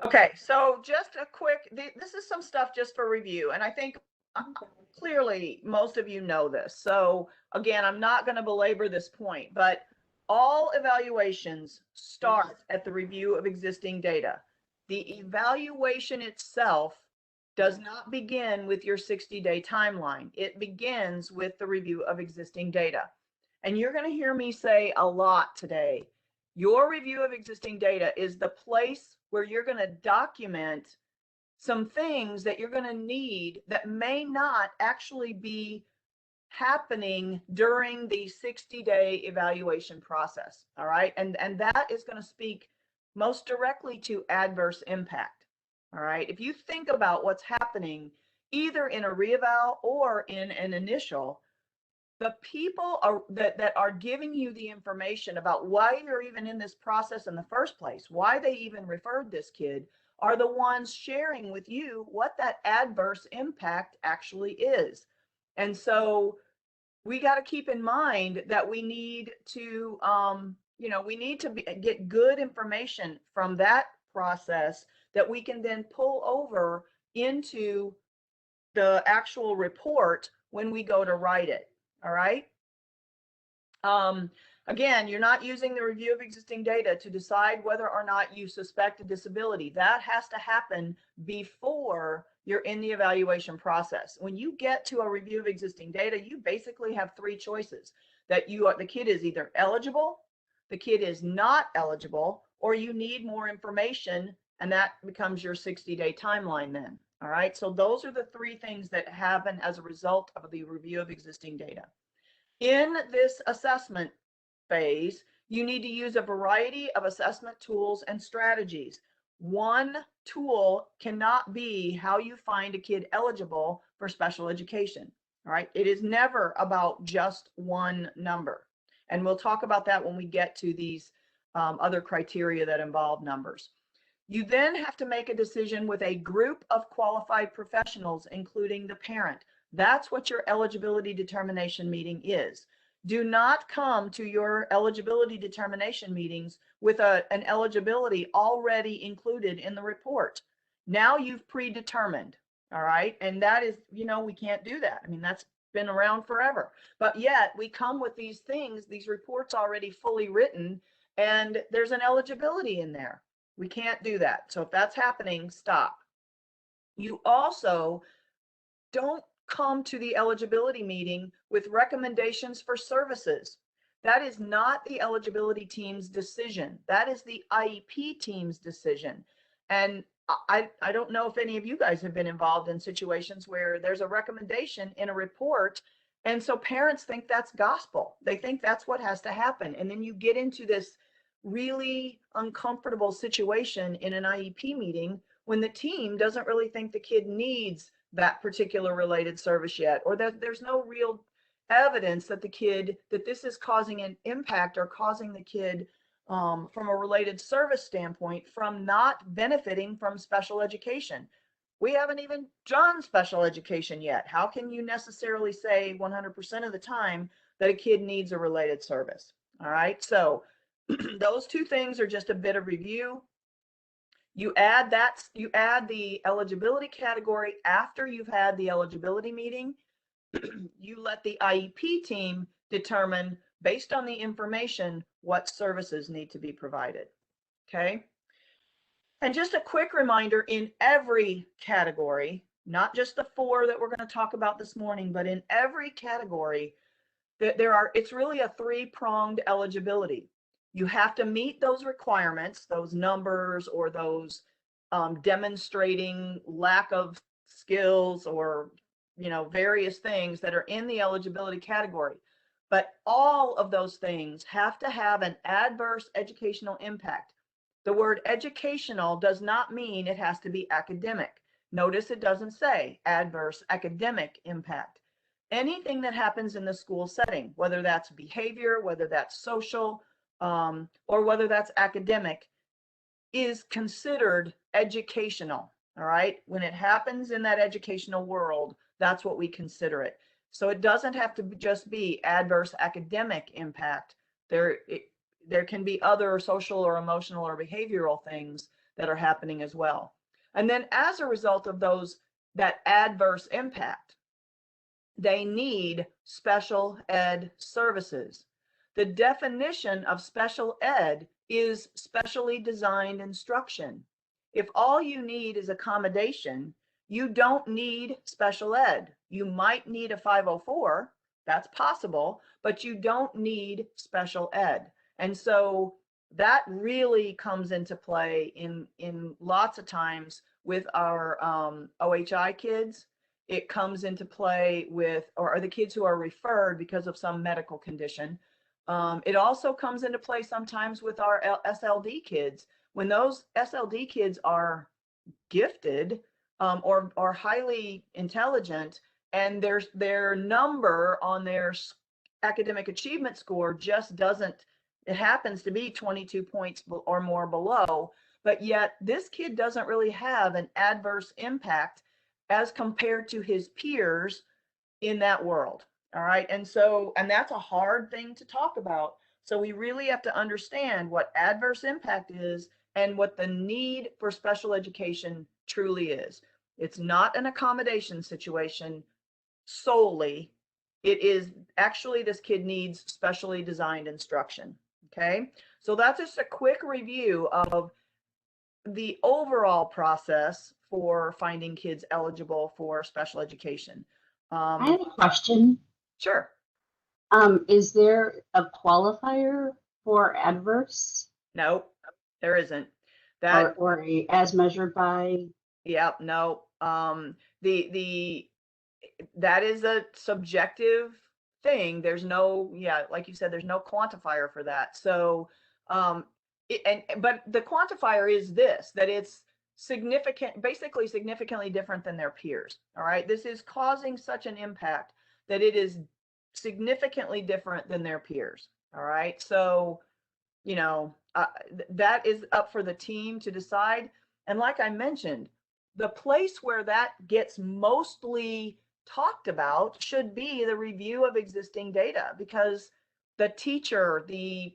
Okay, so just a quick, this is some stuff just for review, and I think clearly most of you know this. So again, I'm not going to belabor this point, but all evaluations start at the review of existing data. The evaluation itself does not begin with your 60-day timeline. It begins with the review of existing data. And you're going to hear me say a lot today. Your review of existing data is the place where you're going to document some things that you're going to need that may not actually be happening during the 60-day evaluation process. All right. And that is going to speak most directly to adverse impact. All right. If you think about what's happening either in a reeval or in an initial, the people that are giving you the information about why you're even in this process in the first place, why they even referred this kid, are the ones sharing with you what that adverse impact actually is. And so we got to keep in mind that we need to, get good information from that process that we can then pull over into the actual report when we go to write it. All right. Again, you're not using the review of existing data to decide whether or not you suspect a disability. That has to happen before you're in the evaluation process. When you get to a review of existing data, you basically have three choices: that the kid is either eligible, the kid is not eligible, or you need more information, and that becomes your 60-day timeline then. All right, so those are the three things that happen as a result of the review of existing data. In this assessment phase, you need to use a variety of assessment tools and strategies. One tool cannot be how you find a kid eligible for special education. All right, it is never about just one number. And we'll talk about that when we get to these other criteria that involve numbers. You then have to make a decision with a group of qualified professionals, including the parent. That's what your eligibility determination meeting is. Do not come to your eligibility determination meetings with an eligibility already included in the report. Now you've predetermined, all right? And that is, we can't do that. I mean, that's been around forever. But yet we come with these things, these reports already fully written, and there's an eligibility in there. We can't do that. So if that's happening, stop. You also don't come to the eligibility meeting with recommendations for services. That is not the eligibility team's decision. That is the IEP team's decision. And I don't know if any of you guys have been involved in situations where there's a recommendation in a report, and so parents think that's gospel. They think that's what has to happen. And then you get into this really uncomfortable situation in an IEP meeting when the team doesn't really think the kid needs that particular related service yet, or that there's no real evidence that this is causing an impact or causing the kid from a related service standpoint from not benefiting from special education. We haven't even done special education yet. How can you necessarily say 100% of the time that a kid needs a related service? All right, so those two things are just a bit of review. You add the eligibility category after you've had the eligibility meeting. You let the IEP team determine, based on the information, what services need to be provided. Okay. And just a quick reminder, in every category, not just the four that we're going to talk about this morning, but in every category, it's really a three-pronged eligibility. You have to meet those requirements, those numbers, or those demonstrating lack of skills, or various things that are in the eligibility category. But all of those things have to have an adverse educational impact. The word educational does not mean it has to be academic. Notice it doesn't say adverse academic impact. Anything that happens in the school setting, whether that's behavior, whether that's social, or whether that's academic, is considered educational. All right. When it happens in that educational world, that's what we consider it. So it doesn't have to just be adverse academic impact. there can be other social or emotional or behavioral things that are happening as well. And then as a result of that adverse impact, they need special ed services. The definition of special ed is specially designed instruction. If all you need is accommodation, you don't need special ed. You might need a 504, that's possible, but you don't need special ed. And so that really comes into play in lots of times with our OHI kids. It comes into play with, or the kids who are referred because of some medical condition. It also comes into play sometimes with our SLD kids. When those SLD kids are gifted or highly intelligent, and their number on their academic achievement score just doesn't, it happens to be 22 points or more below, but yet this kid doesn't really have an adverse impact as compared to his peers in that world. All right. And that's a hard thing to talk about. So we really have to understand what adverse impact is and what the need for special education truly is. It's not an accommodation situation solely. It is actually, this kid needs specially designed instruction. Okay. So that's just a quick review of the overall process for finding kids eligible for special education. I have a question. Sure. Is there a qualifier for adverse? No, there isn't. That or as measured by? Yeah, no. That is a subjective thing. There's no, like you said, there's no quantifier for that. So, but the quantifier is this, that it's basically significantly different than their peers. All right. This is causing such an impact that it is significantly different than their peers. All right. So, that is up for the team to decide. And like I mentioned, the place where that gets mostly talked about should be the review of existing data, because the teacher, the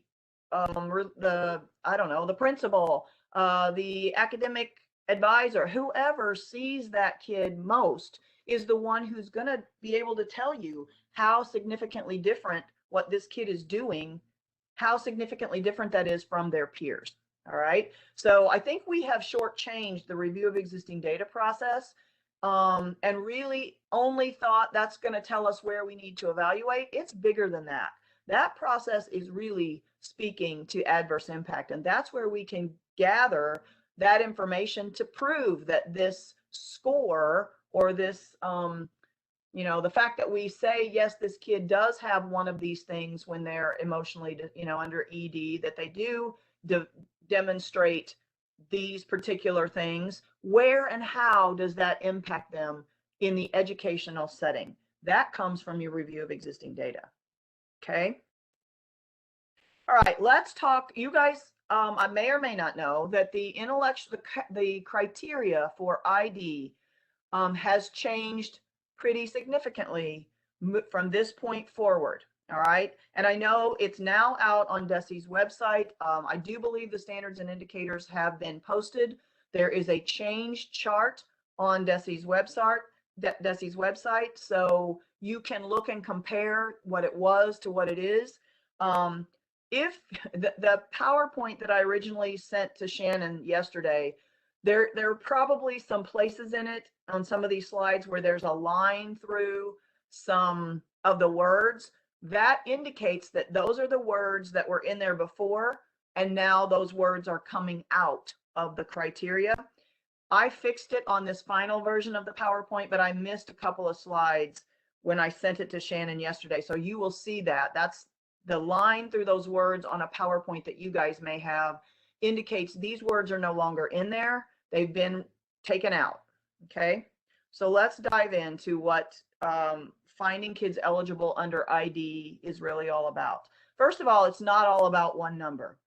principal, the academic advisor, whoever sees that kid most is the one who's going to be able to tell you how significantly different what this kid is doing, how significantly different that is from their peers. All right. So I think we have shortchanged the review of existing data process, and really only thought that's going to tell us where we need to evaluate. It's bigger than that. That process is really speaking to adverse impact, and that's where we can gather that information to prove that this score or this, the fact that we say, yes, this kid does have one of these things when they're emotionally, under ED, that they do demonstrate these particular things. Where and how does that impact them in the educational setting? That comes from your review of existing data. Okay. All right, let's talk. You guys, I may or may not know that the criteria for ID has changed pretty significantly from this point forward. All right. And I know it's now out on DESE's website. I do believe the standards and indicators have been posted. There is a change chart on DESE's website. So you can look and compare what it was to what it is. If the PowerPoint that I originally sent to Shannon yesterday, there are probably some places in it on some of these slides where there's a line through some of the words. That indicates that those are the words that were in there before, and now those words are coming out of the criteria. I fixed it on this final version of the PowerPoint, but I missed a couple of slides when I sent it to Shannon yesterday. So you will see that. That's the line through those words on a PowerPoint that you guys may have, indicates these words are no longer in there. They've been taken out. Okay. So let's dive into what finding kids eligible under ID is really all about. First of all, it's not all about one number.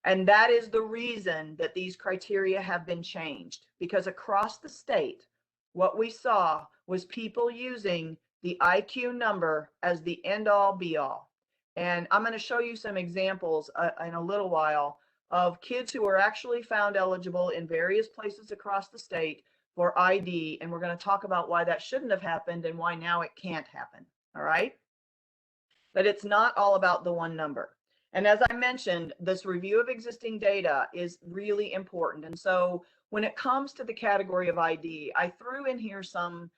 And that is the reason that these criteria have been changed, because across the state, what we saw was people using the IQ number as the end all be all. And I'm going to show you some examples in a little while of kids who are actually found eligible in various places across the state for ID. And we're going to talk about why that shouldn't have happened and why now it can't happen. All right. But it's not all about the one number. And as I mentioned, this review of existing data is really important. And so when it comes to the category of ID, I threw in here some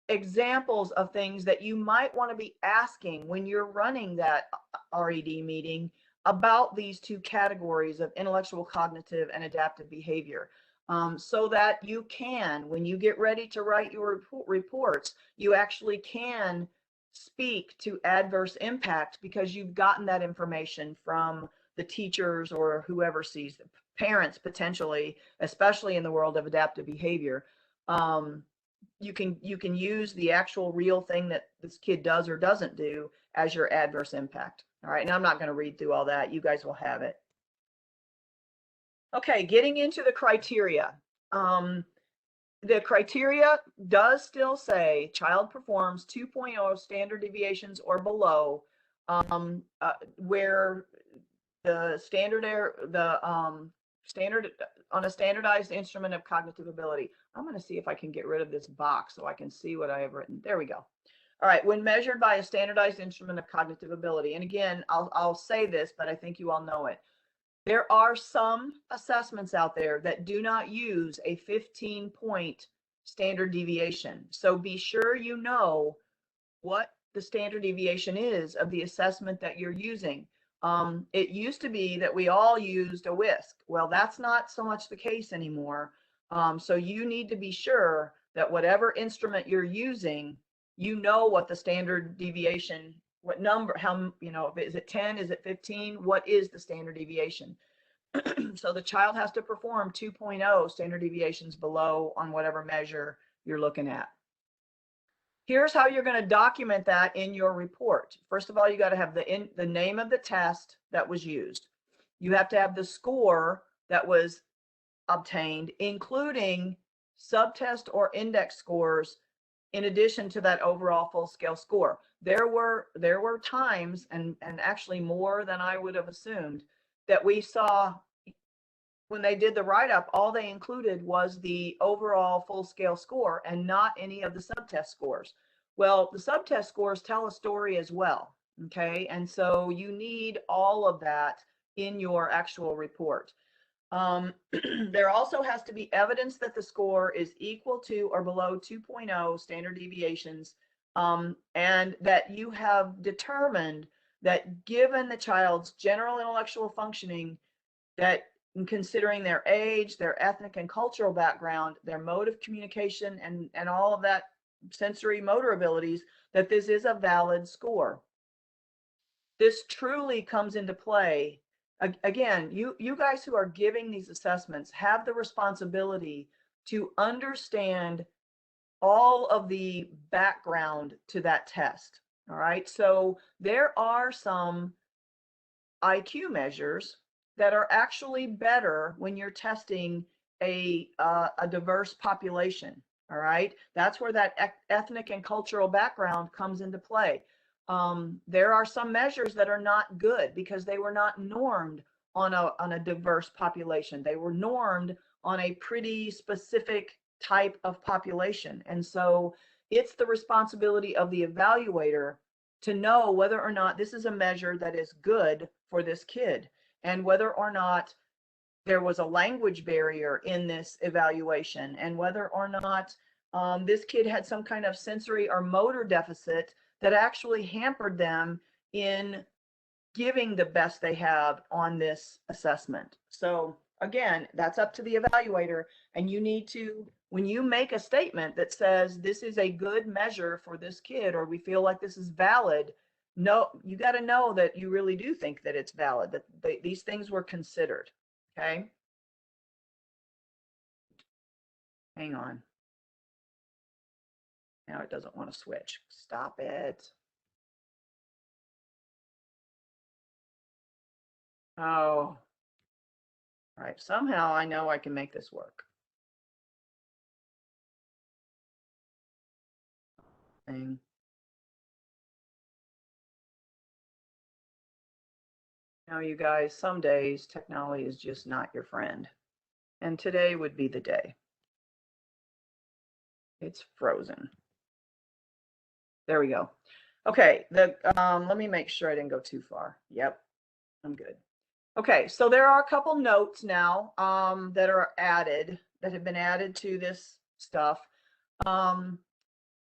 examples of things that you might want to be asking when you're running that RED meeting about these two categories of intellectual, cognitive, and adaptive behavior, so that you can, when you get ready to write your reports, you actually can speak to adverse impact because you've gotten that information from the teachers or whoever sees the parents potentially, especially in the world of adaptive behavior. You can use the actual real thing that this kid does or doesn't do as your adverse impact. All right, now I'm not going to read through all that. You guys will have it. Okay, getting into the criteria. The criteria does still say child performs 2.0 standard deviations or below, where the standard on a standardized instrument of cognitive ability. I'm going to see if I can get rid of this box so I can see what I have written. There we go. All right, when measured by a standardized instrument of cognitive ability. And again, I'll say this, but I think you all know it. There are some assessments out there that do not use a 15-point standard deviation. So be sure you know what the standard deviation is of the assessment that you're using. It used to be that we all used a whisk. Well, that's not so much the case anymore. So you need to be sure that whatever instrument you're using, you know what the standard deviation, what number, how, is it 10, is it 15? What is the standard deviation? So the child has to perform 2.0 standard deviations below on whatever measure you're looking at. Here's how you're going to document that in your report. First of all, you got to have the name of the test that was used. You have to have the score that was obtained, including subtest or index scores, in addition to that overall full scale score. There were times, and actually more than I would have assumed, that we saw when they did the write-up, all they included was the overall full scale score and not any of the subtest scores. Well, the subtest scores tell a story as well, okay? And so you need all of that in your actual report. There also has to be evidence that the score is equal to or below 2.0 standard deviations, and that you have determined that given the child's general intellectual functioning, that in considering their age, their ethnic and cultural background, their mode of communication, and all of that sensory motor abilities, that this is a valid score. This truly comes into play. Again, you guys who are giving these assessments have the responsibility to understand all of the background to that test. All right, so there are some IQ measures that are actually better when you're testing a diverse population. All right, that's where that ethnic and cultural background comes into play. There are some measures that are not good because they were not normed on a diverse population. They were normed on a pretty specific type of population. And so it's the responsibility of the evaluator to know whether or not this is a measure that is good for this kid, and whether or not there was a language barrier in this evaluation, and whether or not this kid had some kind of sensory or motor deficit that actually hampered them in giving the best they have on this assessment. So again, that's up to the evaluator, and you need to, when you make a statement that says this is a good measure for this kid, or we feel like this is valid, no, you got to know that you really do think that it's valid, that these things were considered. Okay. Hang on. Now it doesn't want to switch. Stop it. Oh, all right. Somehow I know I can make this work. Thing. Now, you guys, some days technology is just not your friend. And today would be the day. It's frozen. There we go. Okay, let me make sure I didn't go too far. Yep, I'm good. Okay, so there are a couple notes now that are added, that have been added to this stuff.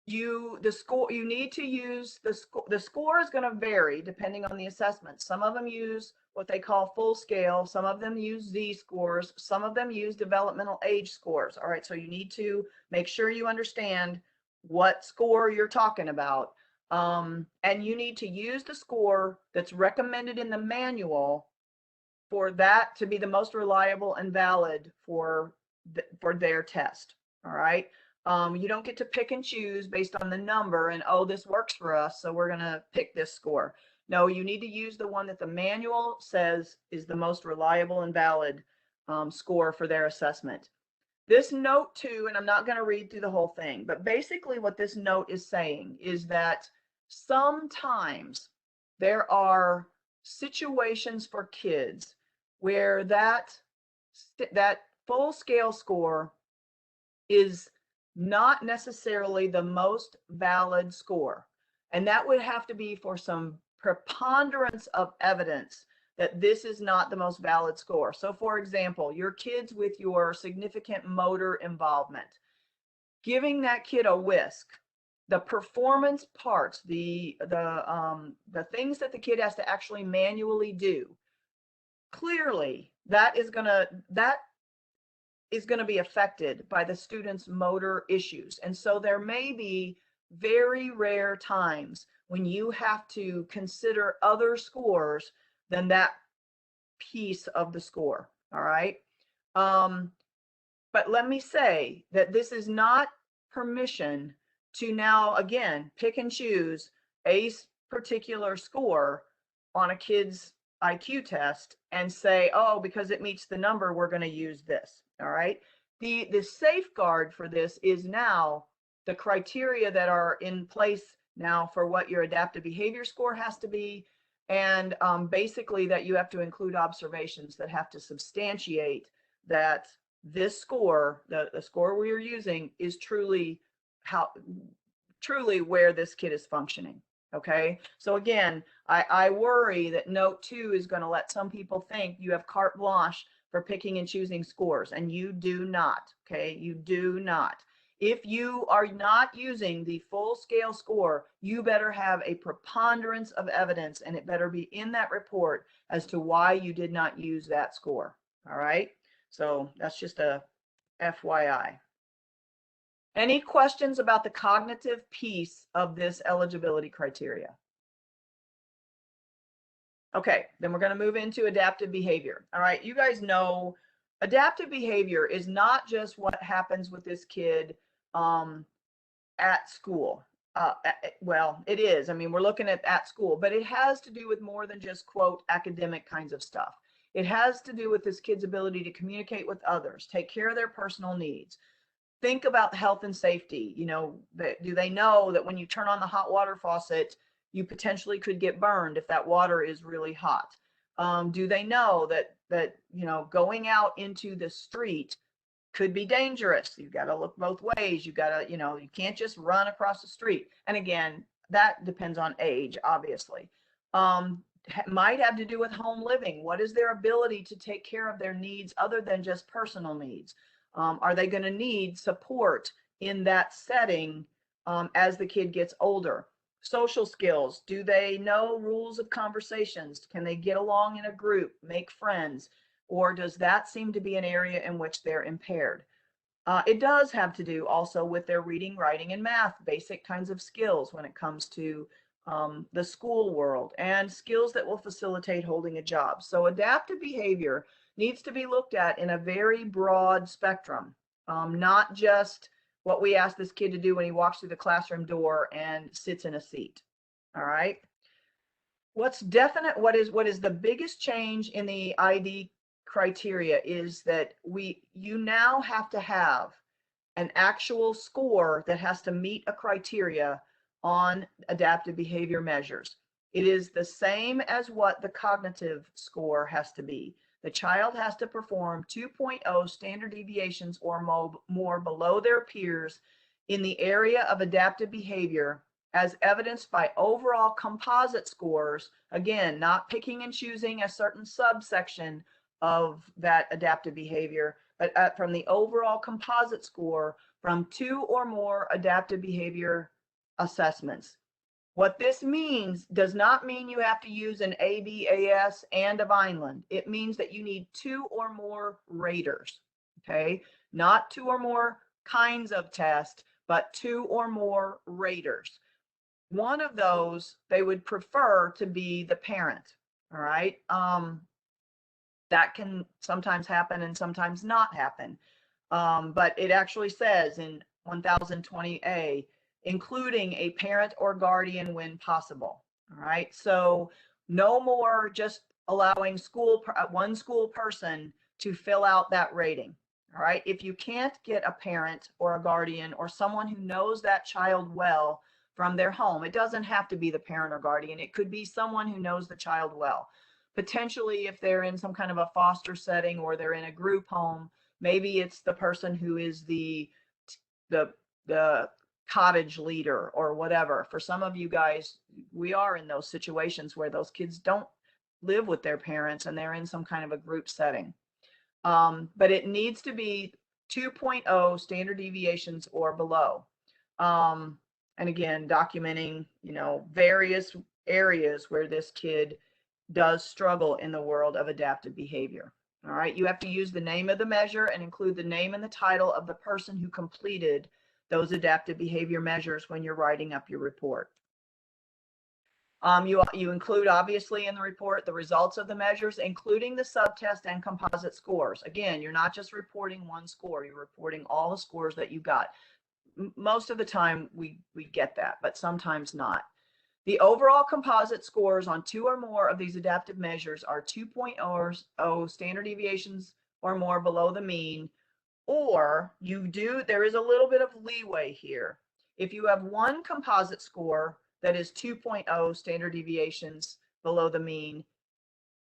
You need to use the score is going to vary depending on the assessment. Some of them use what they call full scale, some of them use Z scores, some of them use developmental age scores. All right, so you need to make sure you understand what score you're talking about. And you need to use the score that's recommended in the manual for that to be the most reliable and valid for their test. All right. You don't get to pick and choose based on the number and, oh, this works for us, so we're going to pick this score. No, you need to use the one that the manual says is the most reliable and valid score for their assessment. This note too, and I'm not going to read through the whole thing, but basically what this note is saying is that sometimes there are situations for kids where that full scale score is not necessarily the most valid score. And that would have to be for some preponderance of evidence that this is not the most valid score. So for example, your kids with your significant motor involvement, giving that kid a whisk, the performance parts, the things that the kid has to actually manually do, clearly that is going to be affected by the student's motor issues. And so there may be very rare times when you have to consider other scores than that piece of the score. All right. But let me say that this is not permission to now, again, pick and choose a particular score on a kid's IQ test and say, oh, because it meets the number, we're going to use this. All right. The safeguard for this is now the criteria that are in place now for what your adaptive behavior score has to be. And basically that you have to include observations that have to substantiate that this score, the score we are using, is truly where this kid is functioning. Okay, so again, I worry that note 2 is going to let some people think you have carte blanche for picking and choosing scores, and you do not. Okay, you do not. If you are not using the full scale score, you better have a preponderance of evidence, and it better be in that report as to why you did not use that score. All right, so that's just a FYI. Any questions about the cognitive piece of this eligibility criteria? Okay, then we're going to move into adaptive behavior. All right, you guys know adaptive behavior is not just what happens with this kid at school. Well, it is. I mean, we're looking at school, but it has to do with more than just, quote, academic kinds of stuff. It has to do with this kid's ability to communicate with others, take care of their personal needs. Think about health and safety. You know, do they know that when you turn on the hot water faucet, you potentially could get burned if that water is really hot? Do they know that you know, going out into the street could be dangerous? You've got to look both ways. You got to, you know, you can't just run across the street. And again, that depends on age, obviously. Might have to do with home living. What is their ability to take care of their needs other than just personal needs? Are they going to need support in that setting as the kid gets older? Social skills. Do they know rules of conversations? Can they get along in a group, make friends? Or does that seem to be an area in which they're impaired? It does have to do also with their reading, writing, and math, basic kinds of skills when it comes to the school world, and skills that will facilitate holding a job. So adaptive behavior needs to be looked at in a very broad spectrum, not just what we ask this kid to do when he walks through the classroom door and sits in a seat. All right. What's definite, what is the biggest change in the ID criteria is that you now have to have an actual score that has to meet a criteria on adaptive behavior measures. It is the same as what the cognitive score has to be. The child has to perform 2.0 standard deviations or more below their peers in the area of adaptive behavior, as evidenced by overall composite scores. Again, not picking and choosing a certain subsection of that adaptive behavior, but from the overall composite score from 2 or more adaptive behavior assessments. What this means does not mean you have to use an ABAS and a Vineland. It means that you need 2 or more raters, okay? Not 2 or more kinds of tests, but 2 or more raters. One of those they would prefer to be the parent, all right? That can sometimes happen and sometimes not happen. But it actually says in 1020A, including a parent or guardian when possible. All right, so no more just allowing one school person to fill out that rating. All right, if you can't get a parent or a guardian or someone who knows that child well from their home, it doesn't have to be the parent or guardian. It could be someone who knows the child well. Potentially, if they're in some kind of a foster setting or they're in a group home, maybe it's the person who is the cottage leader or whatever. For some of you guys, we are in those situations where those kids don't live with their parents and they're in some kind of a group setting. But it needs to be 2.0 standard deviations or below. And again, documenting, various areas where this kid does struggle in the world of adaptive behavior. All right, you have to use the name of the measure and include the name and the title of the person who completed those adaptive behavior measures when you're writing up your report. You include, obviously, in the report the results of the measures, including the subtest and composite scores. Again, you're not just reporting one score, you're reporting all the scores that you got. Most of the time we get that, but sometimes not. The overall composite scores on 2 or more of these adaptive measures are 2.0 standard deviations or more below the mean, or there is a little bit of leeway here. If you have one composite score that is 2.0 standard deviations below the mean,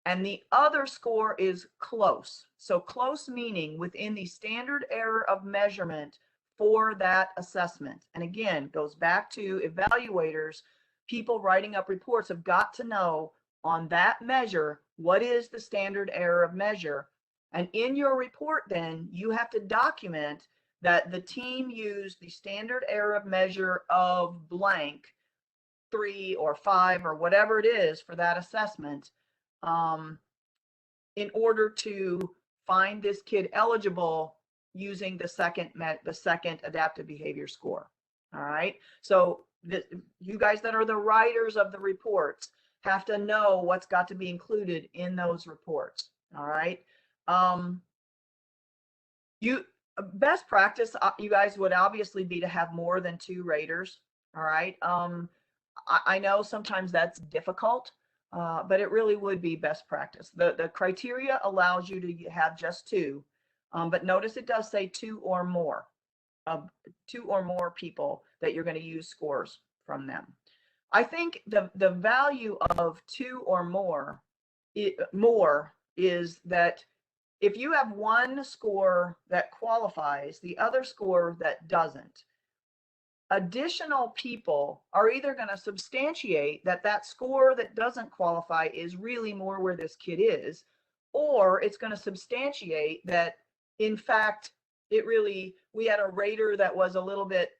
and the other score is close. So close meaning within the standard error of measurement for that assessment. And again, goes back to evaluators. People writing up reports have got to know on that measure, what is the standard error of measure? And in your report, then you have to document that the team used the standard error of measure of blank 3 or 5 or whatever it is for that assessment, in order to find this kid eligible using the second adaptive behavior score. All right, so you guys that are the writers of the reports have to know what's got to be included in those reports. All right, best practice, you guys, would obviously be to have more than 2 raters. All right, I know sometimes that's difficult, but it really would be best practice. The criteria allows you to have just 2, but notice it does say 2 or more. 2 or more people that you're going to use scores from them. I think the value of 2 or more is that if you have one score that qualifies, the other score that doesn't, additional people are either going to substantiate that score that doesn't qualify is really more where this kid is, or it's going to substantiate that, in fact, we had a rater that was a little bit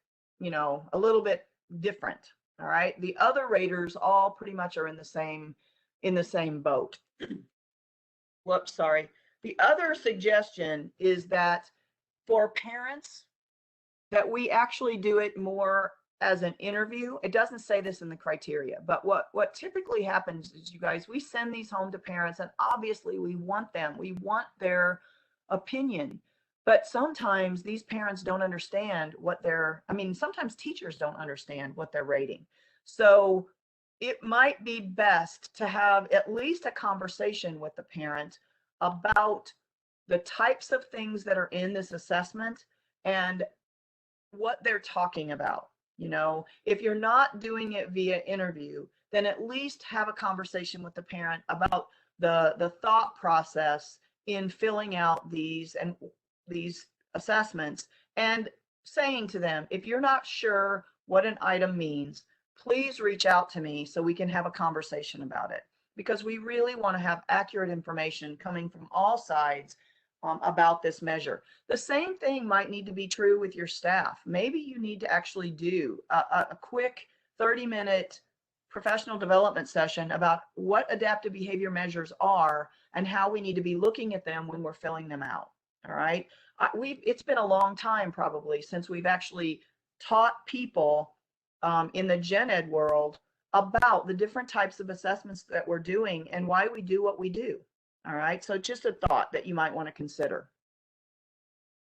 different. All right, the other raters all pretty much are in the same boat. Whoops, sorry. The other suggestion is that for parents, that we actually do it more as an interview. It doesn't say this in the criteria, but what typically happens is, you guys, we send these home to parents, and obviously we want their opinion. But sometimes these parents don't understand sometimes teachers don't understand what they're rating. So it might be best to have at least a conversation with the parent about the types of things that are in this assessment and what they're talking about. If you're not doing it via interview, then at least have a conversation with the parent about the thought process in filling out these assessments, and saying to them, if you're not sure what an item means, please reach out to me so we can have a conversation about it, because we really want to have accurate information coming from all sides about this measure. The same thing might need to be true with your staff. Maybe you need to actually do a quick 30-minute professional development session about what adaptive behavior measures are and how we need to be looking at them when we're filling them out. All right. It's been a long time probably since we've actually taught people in the gen ed world about the different types of assessments that we're doing and why we do what we do. All right. So just a thought that you might want to consider.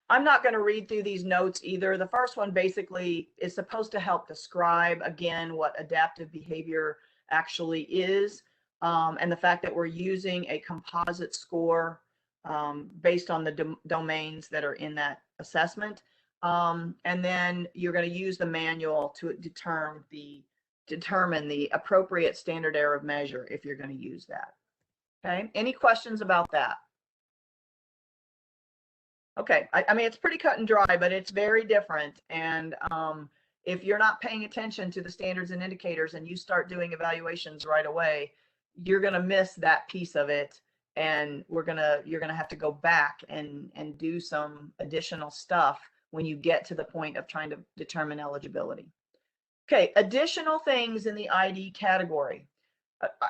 I'm not going to read through these notes either. The first one basically is supposed to help describe again what adaptive behavior actually is, and the fact that we're using a composite score based on the domains that are in that assessment. And then you're going to use the manual to determine the appropriate standard error of measure if you're going to use that. Okay, any questions about that? Okay, I mean, it's pretty cut and dry, but it's very different. And if you're not paying attention to the standards and indicators and you start doing evaluations right away, you're going to miss that piece of it. And you're going to have to go back and do some additional stuff when you get to the point of trying to determine eligibility. Okay, additional things in the ID category.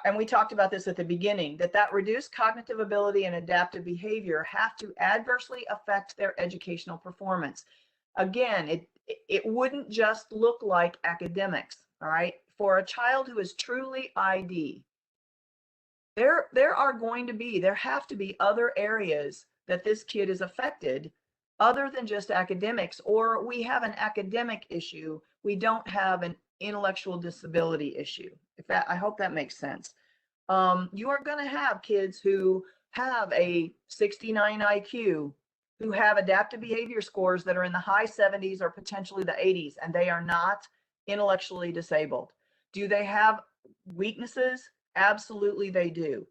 And we talked about this at the beginning, that reduced cognitive ability and adaptive behavior have to adversely affect their educational performance. Again, it wouldn't just look like academics, all right? For a child who is truly ID, there have to be other areas that this kid is affected other than just academics, or we have an academic issue, we don't have an intellectual disability issue. I hope that makes sense. You are going to have kids who have a 69 IQ, who have adaptive behavior scores that are in the high 70s or potentially the 80s, and they are not intellectually disabled. Do they have weaknesses? Absolutely they do.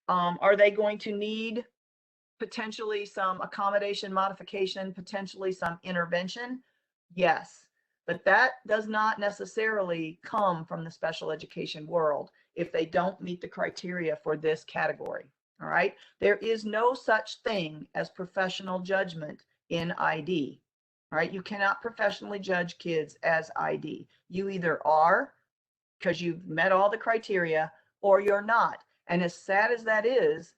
Are they going to need potentially some accommodation modification, potentially some intervention? Yes. But that does not necessarily come from the special education world if they don't meet the criteria for this category. All right. There is no such thing as professional judgment in ID. All right. You cannot professionally judge kids as ID. You either are, because you've met all the criteria, or you're not. And as sad as that is,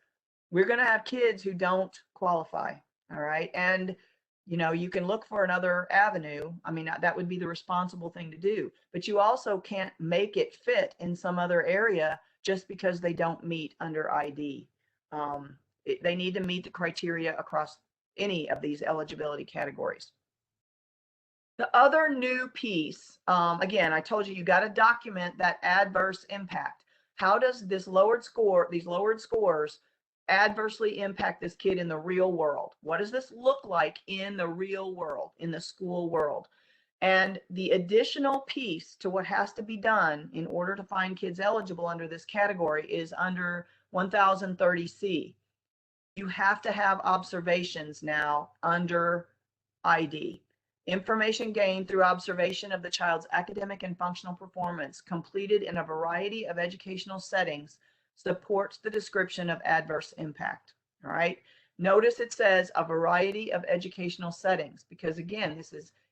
we're going to have kids who don't qualify. All right. And you can look for another avenue. I mean, that would be the responsible thing to do, but you also can't make it fit in some other area just because they don't meet under ID. They need to meet the criteria across any of these eligibility categories. The other new piece, again, I told you got to document that adverse impact. How does these lowered scores adversely impact this kid in the real world? What does this look like in the real world, in the school world? And the additional piece to what has to be done in order to find kids eligible under this category is under 1030C. You have to have observations now under ID. Information gained through observation of the child's academic and functional performance completed in a variety of educational settings supports the description of adverse impact. All right. Notice it says a variety of educational settings, because again,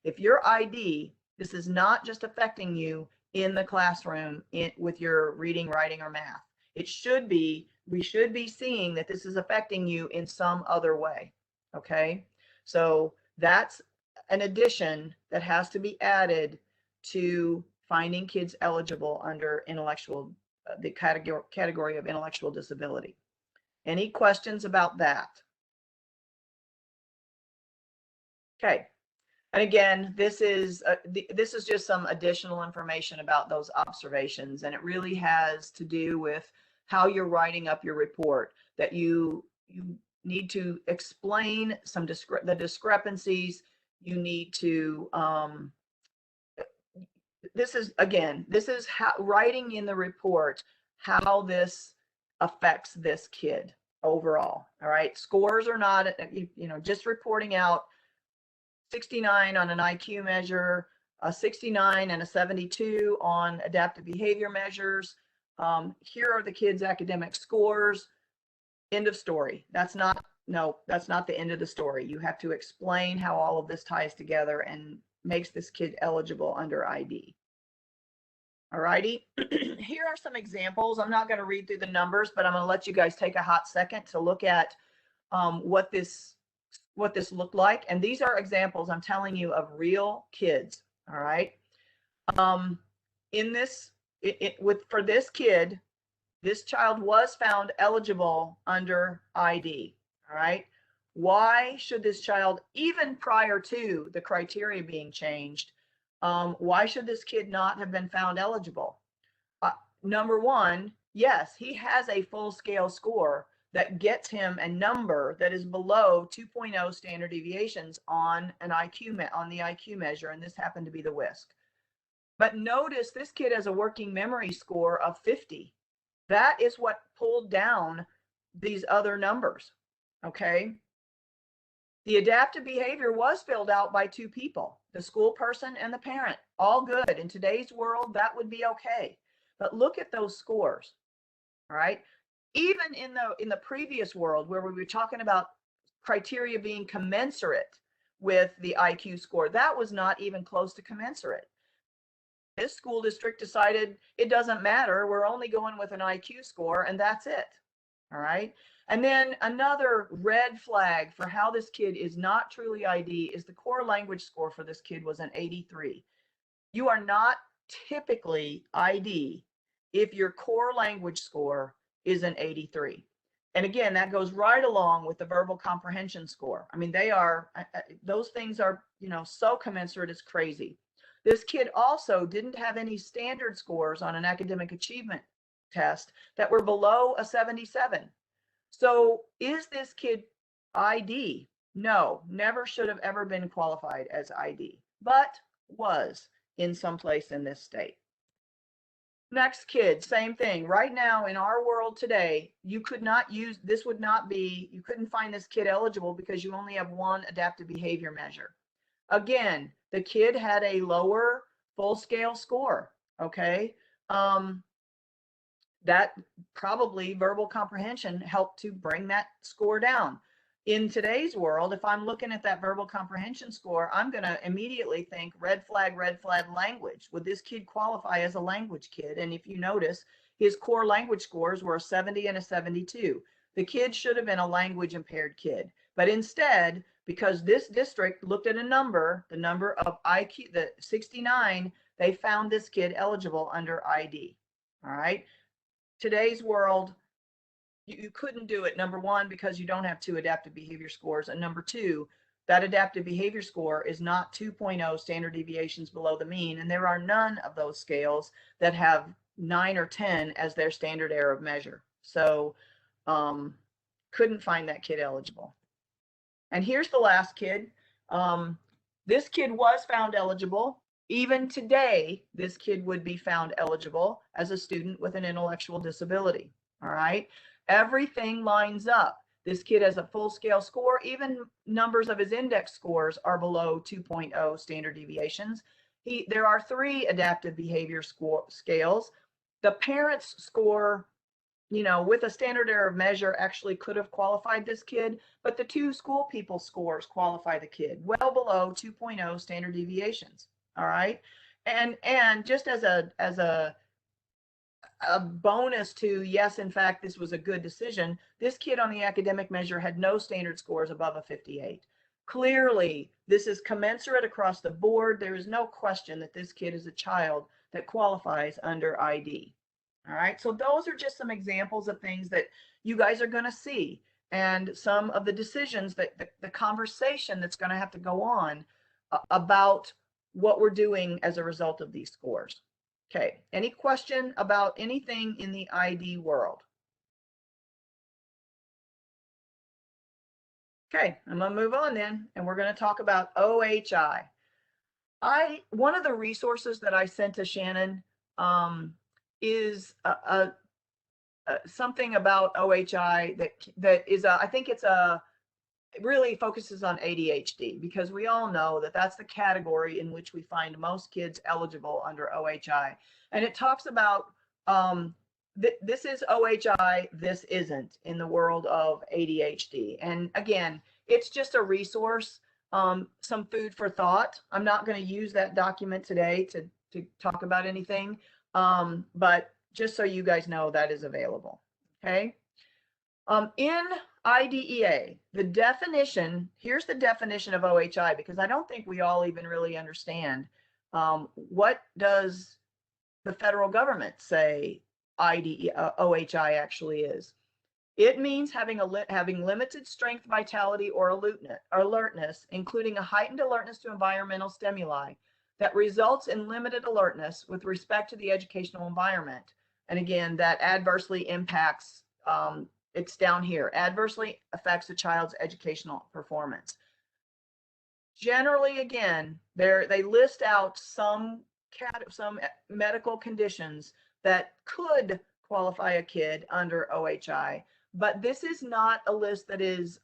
if you're ID, this is not just affecting you in the classroom with your reading, writing, or math. We should be seeing that this is affecting you in some other way. Okay. So that's an addition that has to be added to finding kids eligible under the category of intellectual disability. Any questions about that? Okay. And again, this is just some additional information about those observations, and it really has to do with how you're writing up your report, that you need to explain the discrepancies. You need to this is, again, this is how writing in the report how this affects this kid overall. All right, scores are not, just reporting out 69 on an IQ measure, a 69 and a 72 on adaptive behavior measures. Here are the kids' academic scores. End of story. That's not the end of the story. You have to explain how all of this ties together and makes this kid eligible under ID. All righty. Here are some examples. I'm not going to read through the numbers, but I'm going to let you guys take a hot second to look at what this looked like. And these are examples, I'm telling you, of real kids. All right. In this, for this kid, this child was found eligible under ID. All right. Why should this child, even prior to the criteria being changed, why should this kid not have been found eligible? Number one, yes, he has a full scale score that gets him a number that is below 2.0 standard deviations on the IQ measure, and this happened to be the WISC. But notice this kid has a working memory score of 50. That is what pulled down these other numbers. Okay. The adaptive behavior was filled out by two people, the school person and the parent. All good. In today's world, that would be okay. But look at those scores. All right. Even in the previous world where we were talking about criteria being commensurate with the IQ score, that was not even close to commensurate. This school district decided it doesn't matter. We're only going with an IQ score and that's it. All right. And then another red flag for how this kid is not truly ID is the core language score for this kid was an 83. You are not typically ID if your core language score is an 83. And again, that goes right along with the verbal comprehension score. I mean, those things are, so commensurate, it's crazy. This kid also didn't have any standard scores on an academic achievement test that were below a 77. So is this kid ID? No, never should have ever been qualified as ID, but was in some place in this state. Next kid, same thing. Right now in our world today, you could not use, this would not be, you couldn't find this kid eligible because you only have one adaptive behavior measure. Again, the kid had a lower full scale score. Okay. That probably verbal comprehension helped to bring that score down. In today's world, if I'm looking at that verbal comprehension score, I'm going to immediately think red flag language. Would this kid qualify as a language kid? And if you notice, his core language scores were a 70 and a 72. The kid should have been a language impaired kid. But instead, because this district looked at a number, the number of IQ, the 69, they found this kid eligible under ID. All right. Today's world, you couldn't do it, number one, because you don't have two adaptive behavior scores. And number two, that adaptive behavior score is not 2.0 standard deviations below the mean. And there are none of those scales that have 9 or 10 as their standard error of measure. So couldn't find that kid eligible. And here's the last kid. This kid was found eligible. Even today, this kid would be found eligible as a student with an intellectual disability. All right. Everything lines up. This kid has a full scale score. Even numbers of his index scores are below 2.0 standard deviations. There are 3 adaptive behavior scales. The parents score, with a standard error of measure actually could have qualified this kid, but the 2 school people scores qualify the kid well below 2.0 standard deviations. All right. And just as a bonus to, yes, in fact, this was a good decision, this kid on the academic measure had no standard scores above a 58. Clearly, this is commensurate across the board. There is no question that this kid is a child that qualifies under ID. All right. So those are just some examples of things that you guys are going to see, and some of the decisions that the conversation that's going to have to go on about what we're doing as a result of these scores. Okay, any question about anything in the ID world? Okay, I'm gonna move on then, and we're gonna talk about OHI. One of the resources that I sent to Shannon is something about OHI that is I think it really focuses on ADHD, because we all know that that's the category in which we find most kids eligible under OHI. And it talks about this is OHI, this isn't, in the world of ADHD. And again, it's just a resource, some food for thought. I'm not going to use that document today to talk about anything, but just so you guys know, that is available. Okay. In IDEA, the definition, here's the definition of OHI, because I don't think we all even really understand what does the federal government say OHI actually is. It means having limited strength, vitality, or alertness, including a heightened alertness to environmental stimuli that results in limited alertness with respect to the educational environment. And again, that adversely impacts, it's down here, adversely affects a child's educational performance. Generally, again, they list out some medical conditions that could qualify a kid under OHI, but this is not a list that is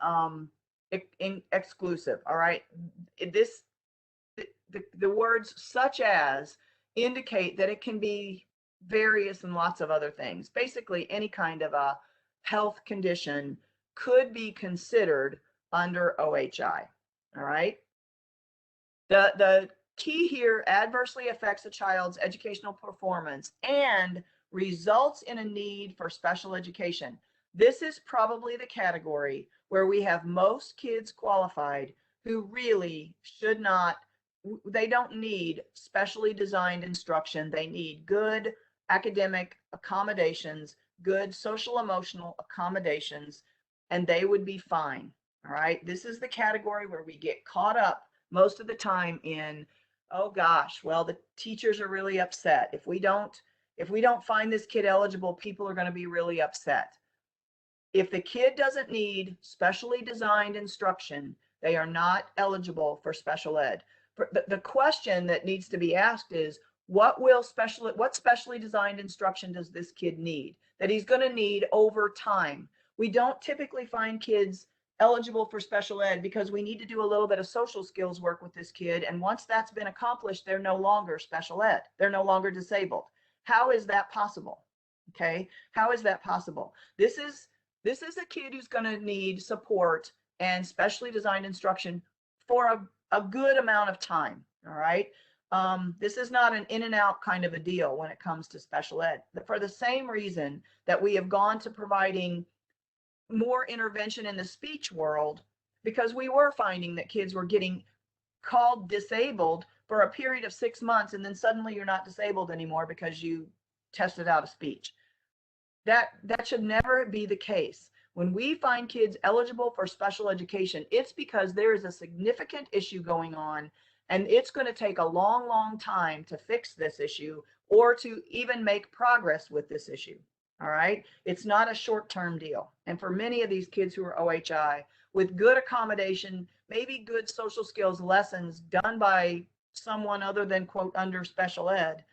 exclusive. All right, the words such as indicate that it can be various and lots of other things. Basically, any kind of a health condition could be considered under OHI. All right. The key here, adversely affects a child's educational performance and results in a need for special education. This is probably the category where we have most kids qualified who really should not, they don't need specially designed instruction. They need good academic accommodations, good social emotional accommodations, and they would be fine. All right. This is the category where we get caught up most of the time in, oh gosh, well, the teachers are really upset. If we don't find this kid eligible, people are going to be really upset. If the kid doesn't need specially designed instruction, they are not eligible for special ed. The question that needs to be asked is, what specially designed instruction does this kid need that he's going to need over time? We don't typically find kids eligible for special ed because we need to do a little bit of social skills work with this kid. And once that's been accomplished, they're no longer special ed. They're no longer disabled. How is that possible? Okay. How is that possible? This is a kid who's going to need support and specially designed instruction for a good amount of time. All right. This is not an in and out kind of a deal when it comes to special ed. For the same reason that we have gone to providing more intervention in the speech world, because we were finding that kids were getting called disabled for a period of 6 months, and then suddenly you're not disabled anymore because you tested out a speech. That should never be the case. When we find kids eligible for special education, it's because there is a significant issue going on, and it's going to take a long, long time to fix this issue or to even make progress with this issue. All right. It's not a short-term deal. And for many of these kids who are OHI, with good accommodation, maybe good social skills lessons done by someone other than, quote, under special ed,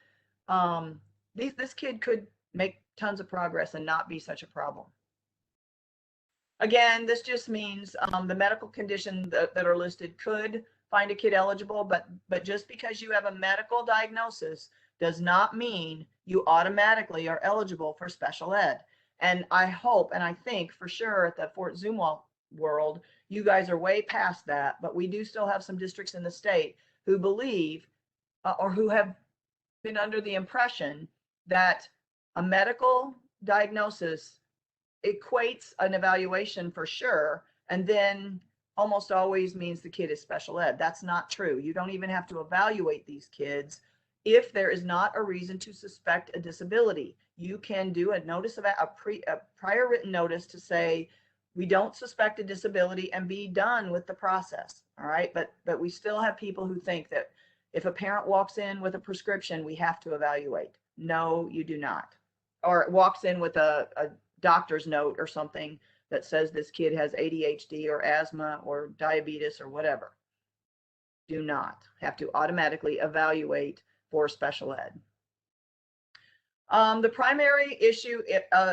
this kid could make tons of progress and not be such a problem. Again, this just means the medical condition that are listed could find a kid eligible, but just because you have a medical diagnosis does not mean you automatically are eligible for special ed. And I hope, and I think for sure at the Fort Zumwalt world, you guys are way past that, but we do still have some districts in the state who believe or who have been under the impression that a medical diagnosis equates an evaluation for sure, and then almost always means the kid is special ed. That's not true. You don't even have to evaluate these kids if there is not a reason to suspect a disability. You can do a notice of a prior written notice to say, we don't suspect a disability, and be done with the process. All right. But we still have people who think that if a parent walks in with a prescription, we have to evaluate. No, you do not. Or walks in with a doctor's note or something that says this kid has ADHD or asthma or diabetes or whatever. do not have to automatically evaluate for special ed. The primary issue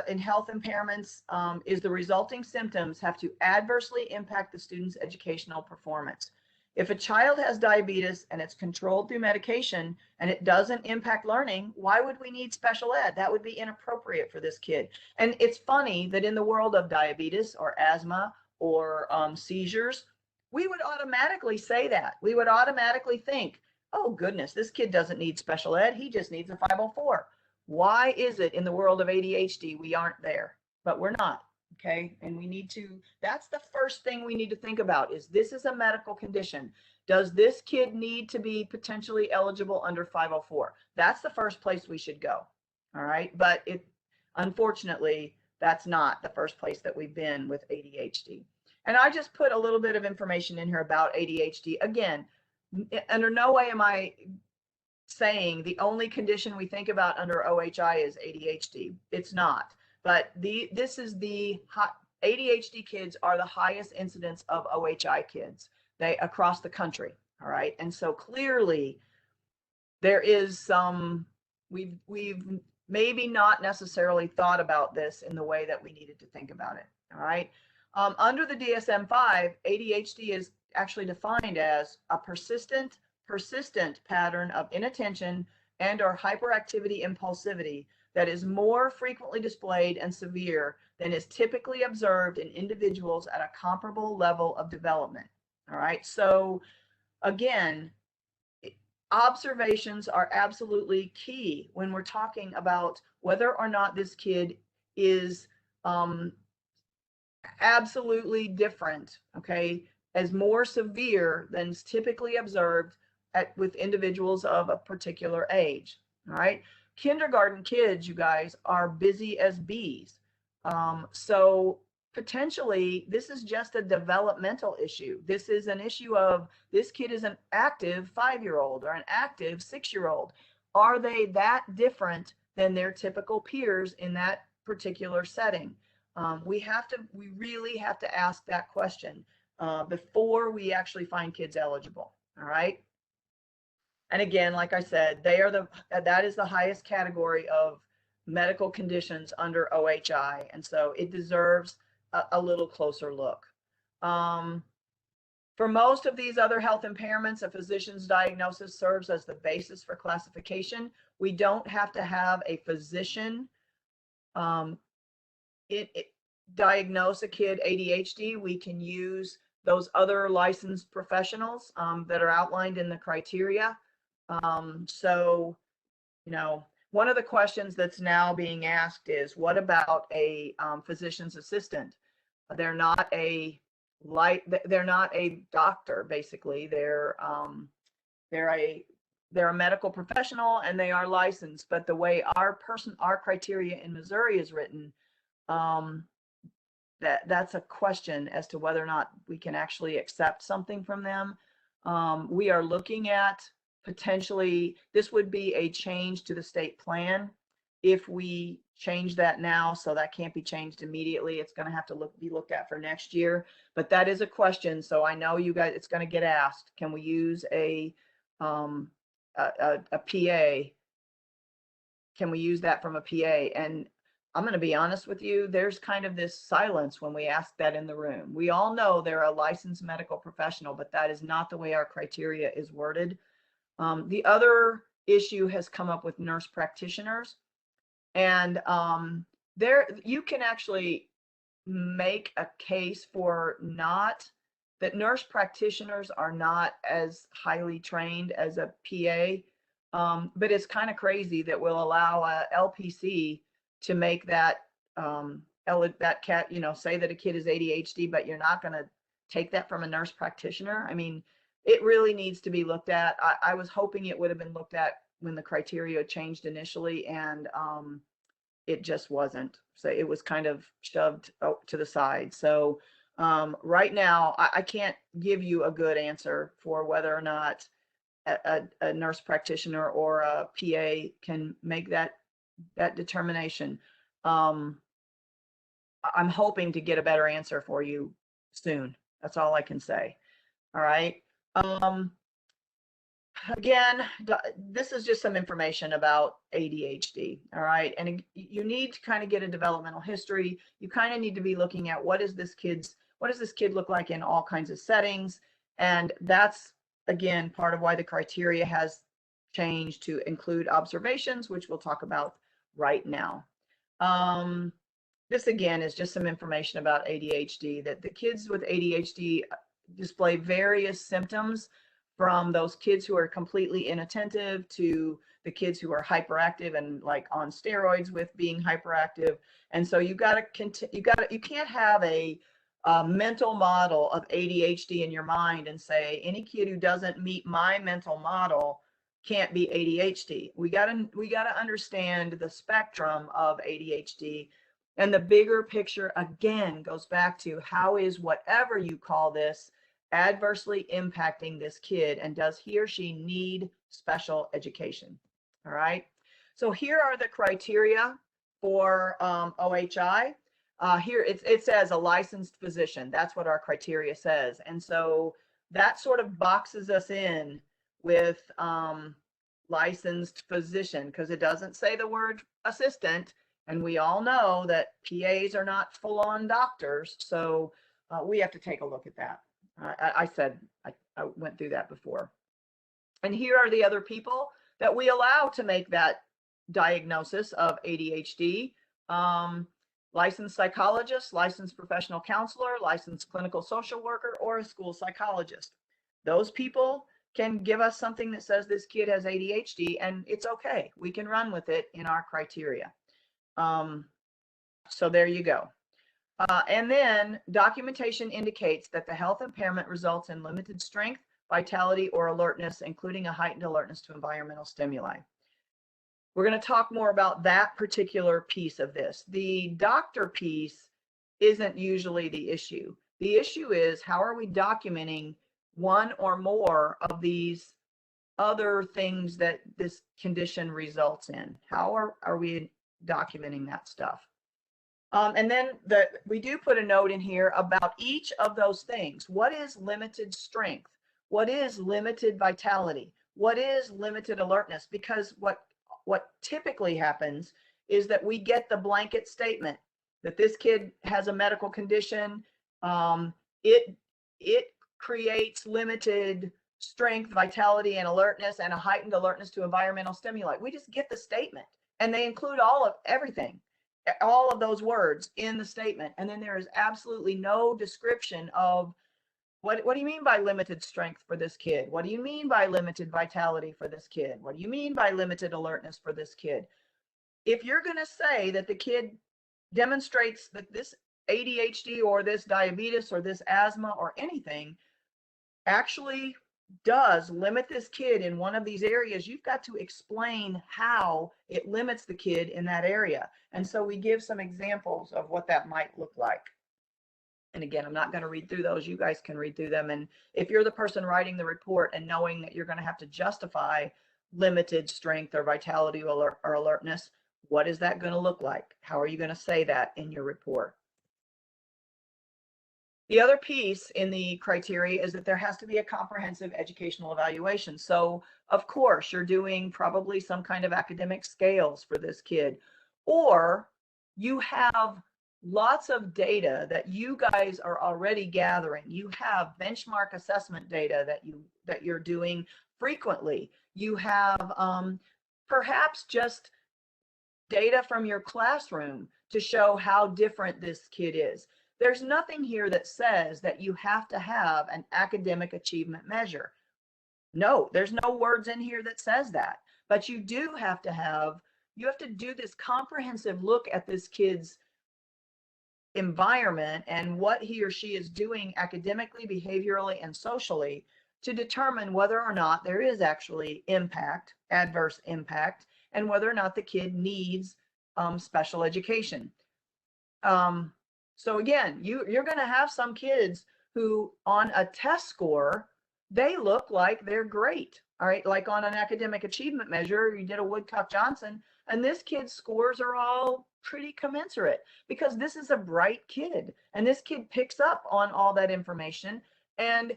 in health impairments is the resulting symptoms have to adversely impact the student's educational performance. If a child has diabetes and it's controlled through medication and it doesn't impact learning, why would we need special ed? That would be inappropriate for this kid. And it's funny that in the world of diabetes or asthma or seizures, we would automatically say that. We would automatically think, oh goodness, this kid doesn't need special ed. He just needs a 504. Why is it in the world of ADHD we aren't there? But we're not, okay? And we need to, that's the first thing we need to think about is this is a medical condition. Does this kid need to be potentially eligible under 504? That's the first place we should go, all right? But it, unfortunately, that's not the first place that we've been with ADHD. And I just put a little bit of information in here about ADHD. Again, under no way am I saying the only condition we think about under OHI is ADHD. It's not. But this is the ADHD kids are the highest incidence of OHI kids across the country. All right. And so clearly there is some, we've maybe not necessarily thought about this in the way that we needed to think about it. All right. Under the DSM-5, ADHD is actually defined as a persistent pattern of inattention and or hyperactivity impulsivity that is more frequently displayed and severe than is typically observed in individuals at a comparable level of development. All right. So again, observations are absolutely key when we're talking about whether or not this kid is absolutely different, okay, as more severe than is typically observed with individuals of a particular age. All right. Kindergarten kids, you guys, are busy as bees. So potentially this is just a developmental issue. This is an issue of this kid is an active 5-year-old or an active 6-year-old. Are they that different than their typical peers in that particular setting? We really have to ask that question before we actually find kids eligible. All right. And again, like I said, that is the highest category of medical conditions under OHI. And so it deserves a little closer look. For most of these other health impairments, a physician's diagnosis serves as the basis for classification. We don't have to have a physician diagnose a kid ADHD. We can use those other licensed professionals that are outlined in the criteria. So, you know, one of the questions that's now being asked is, what about a physician's assistant? They're not a doctor, basically. They're a medical professional and they are licensed, but the way our criteria in Missouri is written, that's a question as to whether or not we can actually accept something from them. We are looking at potentially, this would be a change to the state plan. If we change that now, so that can't be changed immediately, it's going to have to be looked at for next year. But that is a question. So I know you guys, it's going to get asked. Can we use a PA? Can we use that from a PA? And I'm going to be honest with you, there's kind of this silence when we ask that in the room. We all know they're a licensed medical professional, but that is not the way our criteria is worded. The other issue has come up with nurse practitioners, and you can actually make a case for that nurse practitioners are not as highly trained as a PA, but it's kind of crazy that we'll allow a LPC to make that say that a kid is ADHD, but you're not going to take that from a nurse practitioner. I mean, it really needs to be looked at. I was hoping it would have been looked at when the criteria changed initially, and it just wasn't. So it was kind of shoved to the side. So right now, I can't give you a good answer for whether or not a nurse practitioner or a PA can make that determination. I'm hoping to get a better answer for you soon. That's all I can say. All right. Again, this is just some information about ADHD, all right? And you need to kind of get a developmental history. You kind of need to be looking at what does this kid look like in all kinds of settings? And that's, again, part of why the criteria has changed to include observations, which we'll talk about right now. This, again, is just some information about ADHD, that the kids with ADHD display various symptoms, from those kids who are completely inattentive to the kids who are hyperactive and like on steroids with being hyperactive. And so you can't have a mental model of ADHD in your mind and say any kid who doesn't meet my mental model can't be ADHD. We gotta understand the spectrum of ADHD, and the bigger picture again goes back to how is whatever you call this adversely impacting this kid, and does he or she need special education? All right. So here are the criteria for OHI. Here it says a licensed physician. That's what our criteria says. And so that sort of boxes us in with licensed physician, because it doesn't say the word assistant. And we all know that PAs are not full-on doctors. So we have to take a look at that. I went through that before. And here are the other people that we allow to make that diagnosis of ADHD. Licensed psychologist, licensed professional counselor, licensed clinical social worker, or a school psychologist. Those people can give us something that says this kid has ADHD, and it's okay. We can run with it in our criteria. So there you go. And then documentation indicates that the health impairment results in limited strength, vitality, or alertness, including a heightened alertness to environmental stimuli. We're going to talk more about that particular piece of this. The doctor piece isn't usually the issue. The issue is, how are we documenting one or more of these other things that this condition results in? How are we documenting that stuff? And then we do put a note in here about each of those things. What is limited strength? What is limited vitality? What is limited alertness? Because what typically happens is that we get the blanket statement that this kid has a medical condition. It creates limited strength, vitality, and alertness, and a heightened alertness to environmental stimuli. We just get the statement, and they include everything. All of those words in the statement. And then there is absolutely no description of what do you mean by limited strength for this kid? What do you mean by limited vitality for this kid? What do you mean by limited alertness for this kid? If you're going to say that the kid demonstrates that this ADHD or this diabetes or this asthma or anything actually does limit this kid in one of these areas, you've got to explain how it limits the kid in that area. And so we give some examples of what that might look like. And again, I'm not going to read through those. You guys can read through them. And if you're the person writing the report and knowing that you're going to have to justify limited strength or vitality or alertness, what is that going to look like? How are you going to say that in your report? The other piece in the criteria is that there has to be a comprehensive educational evaluation. So of course you're doing probably some kind of academic scales for this kid, or you have lots of data that you guys are already gathering. You have benchmark assessment data that you're doing frequently. You have perhaps just data from your classroom to show how different this kid is. There's nothing here that says that you have to have an academic achievement measure. No, there's no words in here that says that, but you have to do this comprehensive look at this kid's environment and what he or she is doing academically, behaviorally, and socially to determine whether or not there is actually adverse impact, and whether or not the kid needs special education. So again, you're going to have some kids who on a test score, they look like they're great. All right. Like on an academic achievement measure, you did a Woodcock-Johnson, and this kid's scores are all pretty commensurate because this is a bright kid, and this kid picks up on all that information. And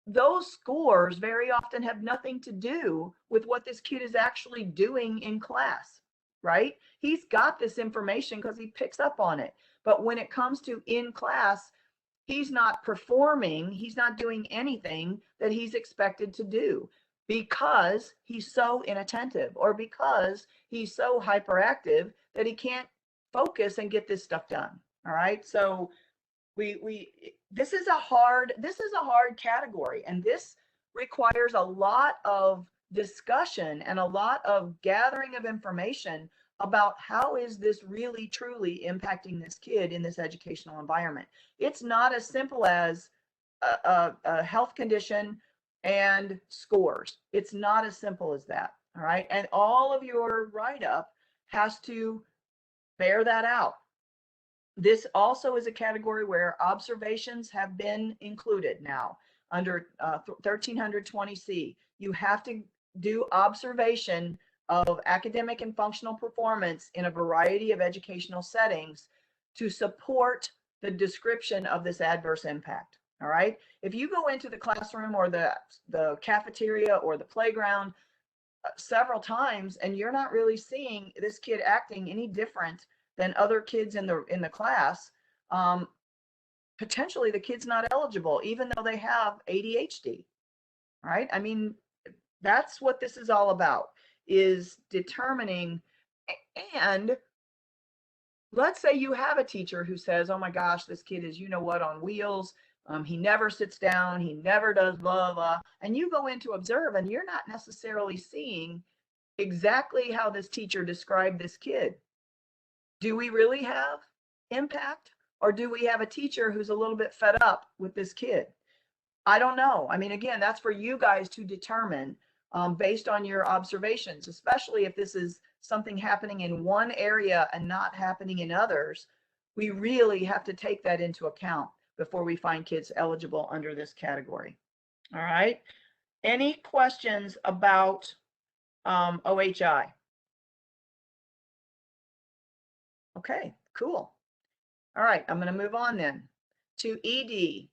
those scores very often have nothing to do with what this kid is actually doing in class, right? He's got this information because he picks up on it. But when it comes to in class, he's not performing, he's not doing anything that he's expected to do because he's so inattentive or because he's so hyperactive that he can't focus and get this stuff done. All right. So this is a hard category, and this requires a lot of discussion and a lot of gathering of information about how is this really truly impacting this kid in this educational environment. It's not as simple as a health condition and scores. It's not as simple as that. All right. And all of your write-up has to bear that out. This also is a category where observations have been included now under 1320C. You have to do observation of academic and functional performance in a variety of educational settings to support the description of this adverse impact. All right. If you go into the classroom or the cafeteria or the playground several times and you're not really seeing this kid acting any different than other kids in the class, potentially the kid's not eligible, even though they have ADHD, right? I mean, that's what this is all about, is determining. And let's say you have a teacher who says, oh my gosh, this kid is, you know what, on wheels. He never sits down, he never does blah, blah. And you go in to observe and you're not necessarily seeing exactly how this teacher described this kid. Do we really have impact, or do we have a teacher who's a little bit fed up with this kid? I don't know. I mean, again, that's for you guys to determine based on your observations, especially if this is something happening in one area and not happening in others. We really have to take that into account before we find kids eligible under this category. All right. Any questions about OHI? Okay, cool. All right, I'm going to move on then to ED.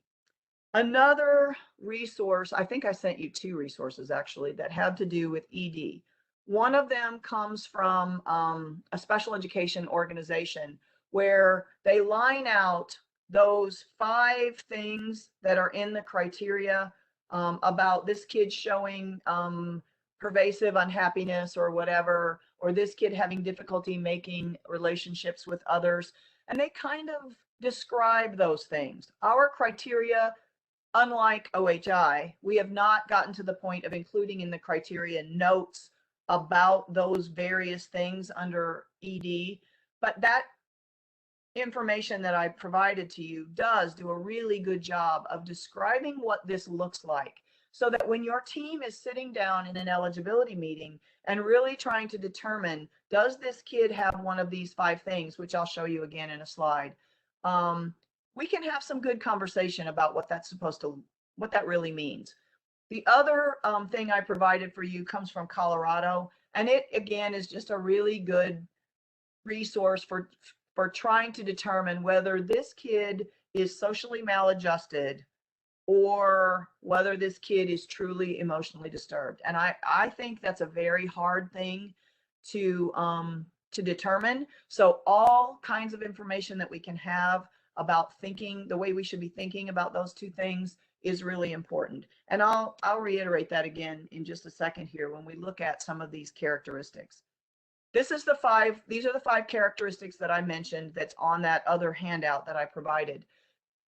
Another resource, I think I sent you two resources actually that have to do with ED. One of them comes from a special education organization where they line out those 5 things that are in the criteria about this kid showing pervasive unhappiness or whatever, or this kid having difficulty making relationships with others. And they kind of describe those things. Our criteria, unlike OHI, we have not gotten to the point of including in the criteria notes about those various things under ED, but that information that I provided to you does do a really good job of describing what this looks like, so that when your team is sitting down in an eligibility meeting and really trying to determine, does this kid have one of these 5 things, which I'll show you again in a slide, we can have some good conversation about what that really means. The other thing I provided for you comes from Colorado, and it again is just a really good resource for trying to determine whether this kid is socially maladjusted or whether this kid is truly emotionally disturbed. And I think that's a very hard thing to determine. So all kinds of information that we can have about thinking, the way we should be thinking about those 2 things is really important. And I'll reiterate that again in just a second here when we look at some of these characteristics. These are the 5 characteristics that I mentioned that's on that other handout that I provided.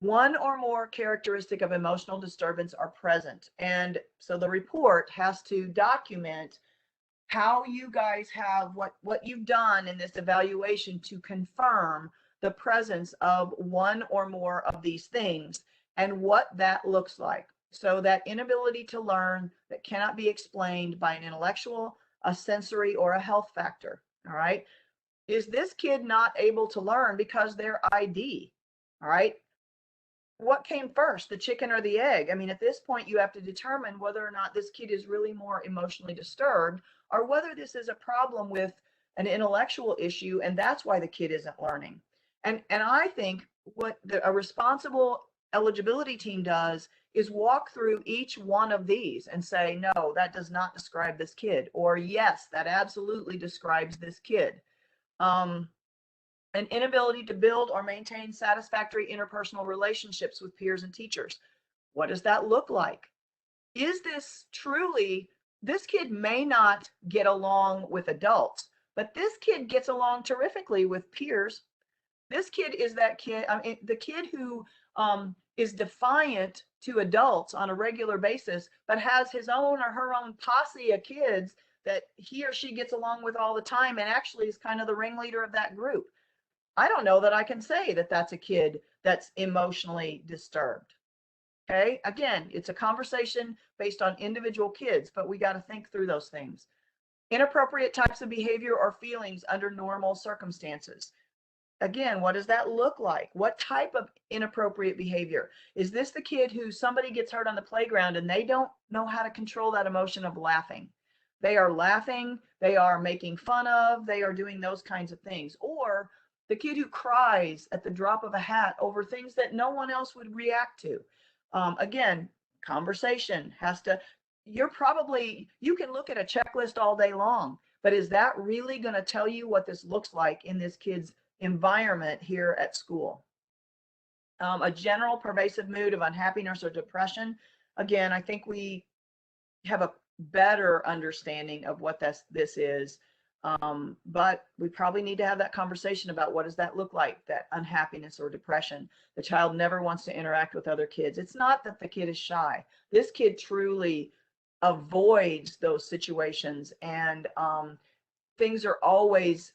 1 or more characteristic of emotional disturbance are present. And so the report has to document how you guys have, what you've done in this evaluation to confirm the presence of 1 or more of these things and what that looks like. So that inability to learn that cannot be explained by an intellectual, a sensory, or a health factor. All right. Is this kid not able to learn because they're ID? All right. What came first, the chicken or the egg? I mean, at this point, you have to determine whether or not this kid is really more emotionally disturbed or whether this is a problem with an intellectual issue, and that's why the kid isn't learning. And I think what a responsible eligibility team does is walk through each one of these and say, no, that does not describe this kid, or yes, that absolutely describes this kid. An inability to build or maintain satisfactory interpersonal relationships with peers and teachers. What does that look like? Is this truly, this kid may not get along with adults, but this kid gets along terrifically with peers. This kid is that kid, I mean, the kid who is defiant to adults on a regular basis, but has his own or her own posse of kids that he or she gets along with all the time, and actually is kind of the ringleader of that group. I don't know that I can say that that's a kid that's emotionally disturbed. Okay, again, it's a conversation based on individual kids, but we got to think through those things. Inappropriate types of behavior or feelings under normal circumstances. Again, what does that look like? What type of inappropriate behavior? Is this the kid who somebody gets hurt on the playground and they don't know how to control that emotion of laughing? They are laughing, they are making fun of, they are doing those kinds of things. Or the kid who cries at the drop of a hat over things that no one else would react to. Again, conversation has to, you can look at a checklist all day long, but is that really going to tell you what this looks like in this kid's environment here at school? A general pervasive mood of unhappiness or depression. Again, I think we have a better understanding of what this is, but we probably need to have that conversation about what does that look like, that unhappiness or depression. The child never wants to interact with other kids. It's not that the kid is shy. This kid truly avoids those situations, and things are always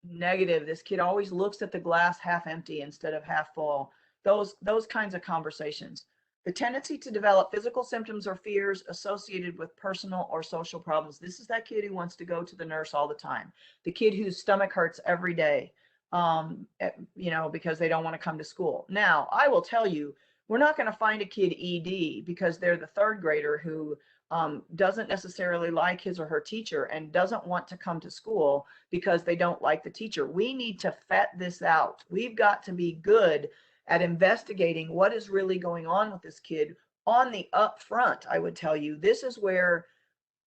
negative. This kid always looks at the glass half empty instead of half full. Those kinds of conversations. The tendency to develop physical symptoms or fears associated with personal or social problems. This is that kid who wants to go to the nurse all the time. The kid whose stomach hurts every day, because they don't want to come to school. Now, I will tell you, we're not going to find a kid ED because they're the third grader who doesn't necessarily like his or her teacher and doesn't want to come to school because they don't like the teacher. We need to vet this out. We've got to be good at investigating what is really going on with this kid on the upfront. I would tell you, this is where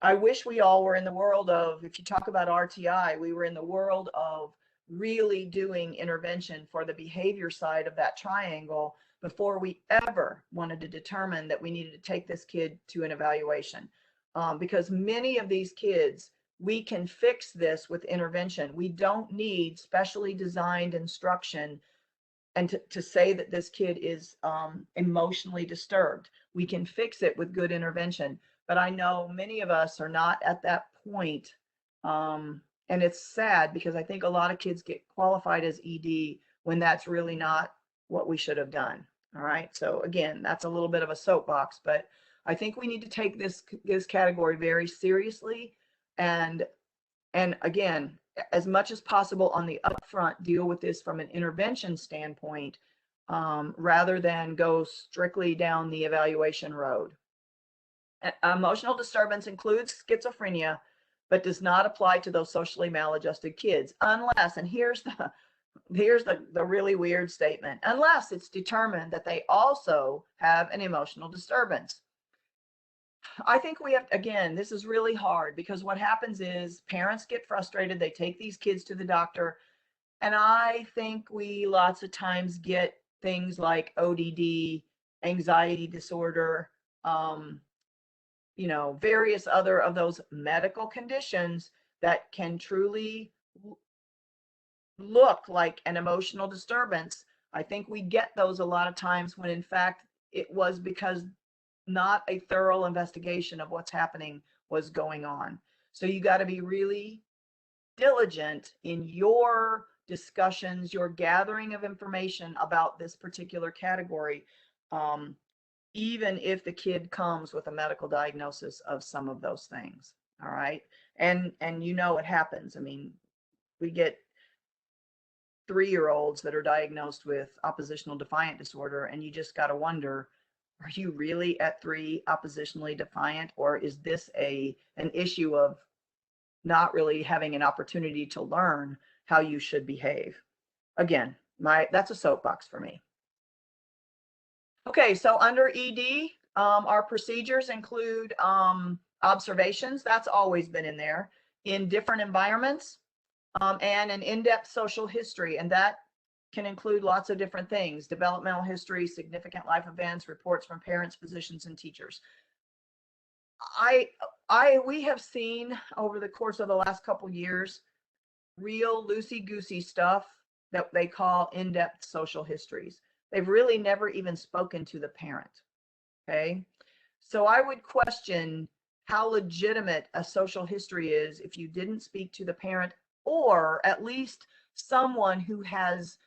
I wish we all were in the world of, if you talk about RTI, we were in the world of really doing intervention for the behavior side of that triangle before we ever wanted to determine that we needed to take this kid to an evaluation. Because many of these kids, we can fix this with intervention. We don't need specially designed instruction and to say that this kid is emotionally disturbed. We can fix it with good intervention. But I know many of us are not at that point. And it's sad because I think a lot of kids get qualified as ED when that's really not what we should have done. All right. So again, that's a little bit of a soapbox, but I think we need to take this category very seriously. And again, as much as possible on the upfront, deal with this from an intervention standpoint, rather than go strictly down the evaluation road. Emotional disturbance includes schizophrenia, but does not apply to those socially maladjusted kids unless, and here's the really weird statement, unless it's determined that they also have an emotional disturbance. I think we have, again, this is really hard because what happens is parents get frustrated. They take these kids to the doctor. And I think we lots of times get things like ODD, anxiety disorder, various other of those medical conditions that can truly look like an emotional disturbance. I think we get those a lot of times when in fact it was because not a thorough investigation of what's happening was going on. So you got to be really diligent in your discussions, your gathering of information about this particular category, even if the kid comes with a medical diagnosis of some of those things. All right. And it happens. I mean, we get 3-year-olds that are diagnosed with oppositional defiant disorder, and you just got to wonder, are you really at 3 oppositionally defiant, or is this an issue of not really having an opportunity to learn how you should behave? Again, that's a soapbox for me. Okay, so under ED, our procedures include observations. That's always been in there in different environments, and an in-depth social history, and that can include lots of different things: developmental history, significant life events, reports from parents, physicians, and teachers. We have seen over the course of the last couple years real loosey-goosey stuff that they call in-depth social histories. They've really never even spoken to the parent. Okay, so I would question how legitimate a social history is if you didn't speak to the parent, or at least someone who has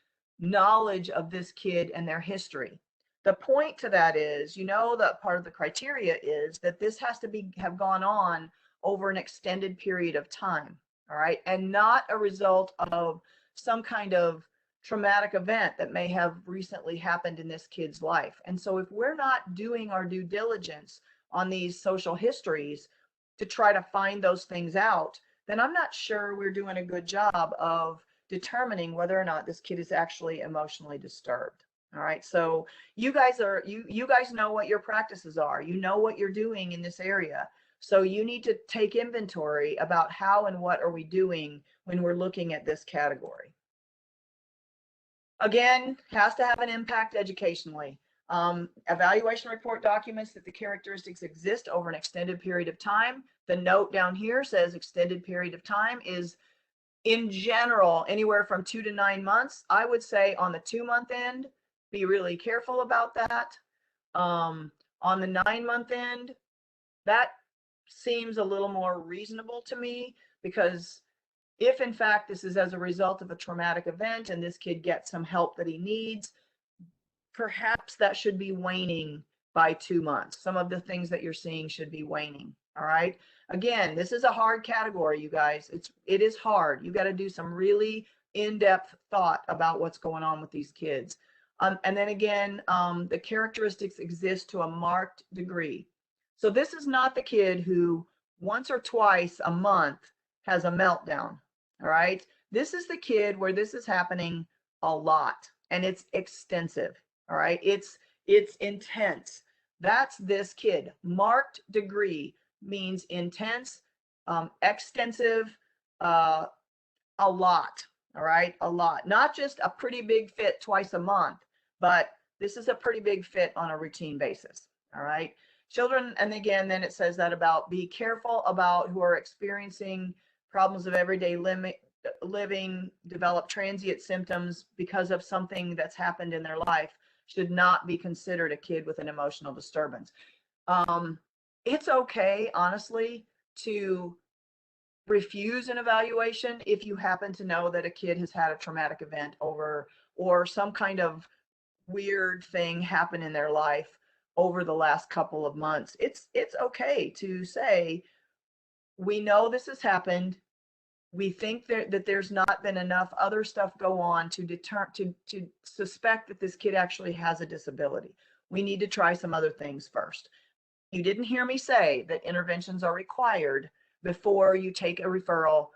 knowledge of this kid and their history. The point to that is, that part of the criteria is that this has to have gone on over an extended period of time, all right, and not a result of some kind of traumatic event that may have recently happened in this kid's life. And so if we're not doing our due diligence on these social histories to try to find those things out, then I'm not sure we're doing a good job of determining whether or not this kid is actually emotionally disturbed. All right, so you guys know what your practices are. You know what you're doing in this area. So you need to take inventory about how and what are we doing when we're looking at this category. Again, has to have an impact educationally. Evaluation report documents that the characteristics exist over an extended period of time. The note down here says extended period of time is, in general, anywhere from 2 to 9 months. I would say on the 2-month end, be really careful about that. On the 9-month end, that seems a little more reasonable to me, because if in fact this is as a result of a traumatic event and this kid gets some help that he needs, perhaps that should be waning by 2 months. Some of the things that you're seeing should be waning. All right. Again, this is a hard category, you guys. It is hard. You got to do some really in-depth thought about what's going on with these kids. And then again, the characteristics exist to a marked degree. So this is not the kid who once or twice a month has a meltdown. All right. This is the kid where this is happening a lot and it's extensive. All right. It's intense. That's this kid. Marked degree means intense, extensive, a lot. All right. A lot. Not just a pretty big fit twice a month, but this is a pretty big fit on a routine basis. All right. Children, and again, then it says that about be careful about who are experiencing problems of everyday living, develop transient symptoms because of something that's happened in their life, should not be considered a kid with an emotional disturbance. It's okay, honestly, to refuse an evaluation if you happen to know that a kid has had a traumatic event or some kind of weird thing happen in their life over the last couple of months. It's okay to say, we know this has happened. We think that there's not been enough other stuff go on to suspect that this kid actually has a disability. We need to try some other things first. You didn't hear me say that interventions are required before you take a referral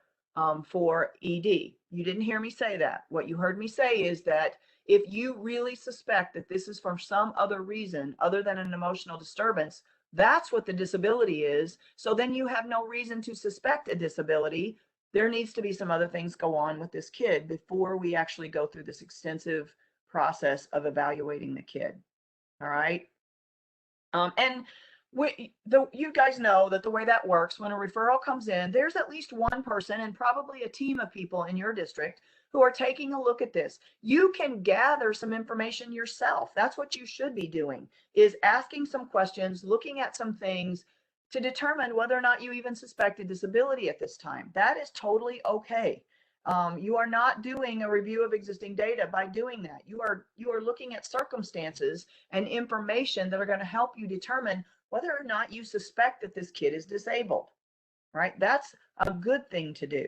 for ED. You didn't hear me say that. What you heard me say is that if you really suspect that this is for some other reason other than an emotional disturbance, that's what the disability is. So then you have no reason to suspect a disability. There needs to be some other things go on with this kid before we actually go through this extensive process of evaluating the kid. All right. And you guys know that the way that works, when a referral comes in, there's at least one person and probably a team of people in your district who are taking a look at this. You can gather some information yourself. That's what you should be doing, is asking some questions, looking at some things to determine whether or not you even suspect a disability at this time. That is totally okay. You are not doing a review of existing data by doing that. You are looking at circumstances and information that are going to help you determine whether or not you suspect that this kid is disabled, right? That's a good thing to do.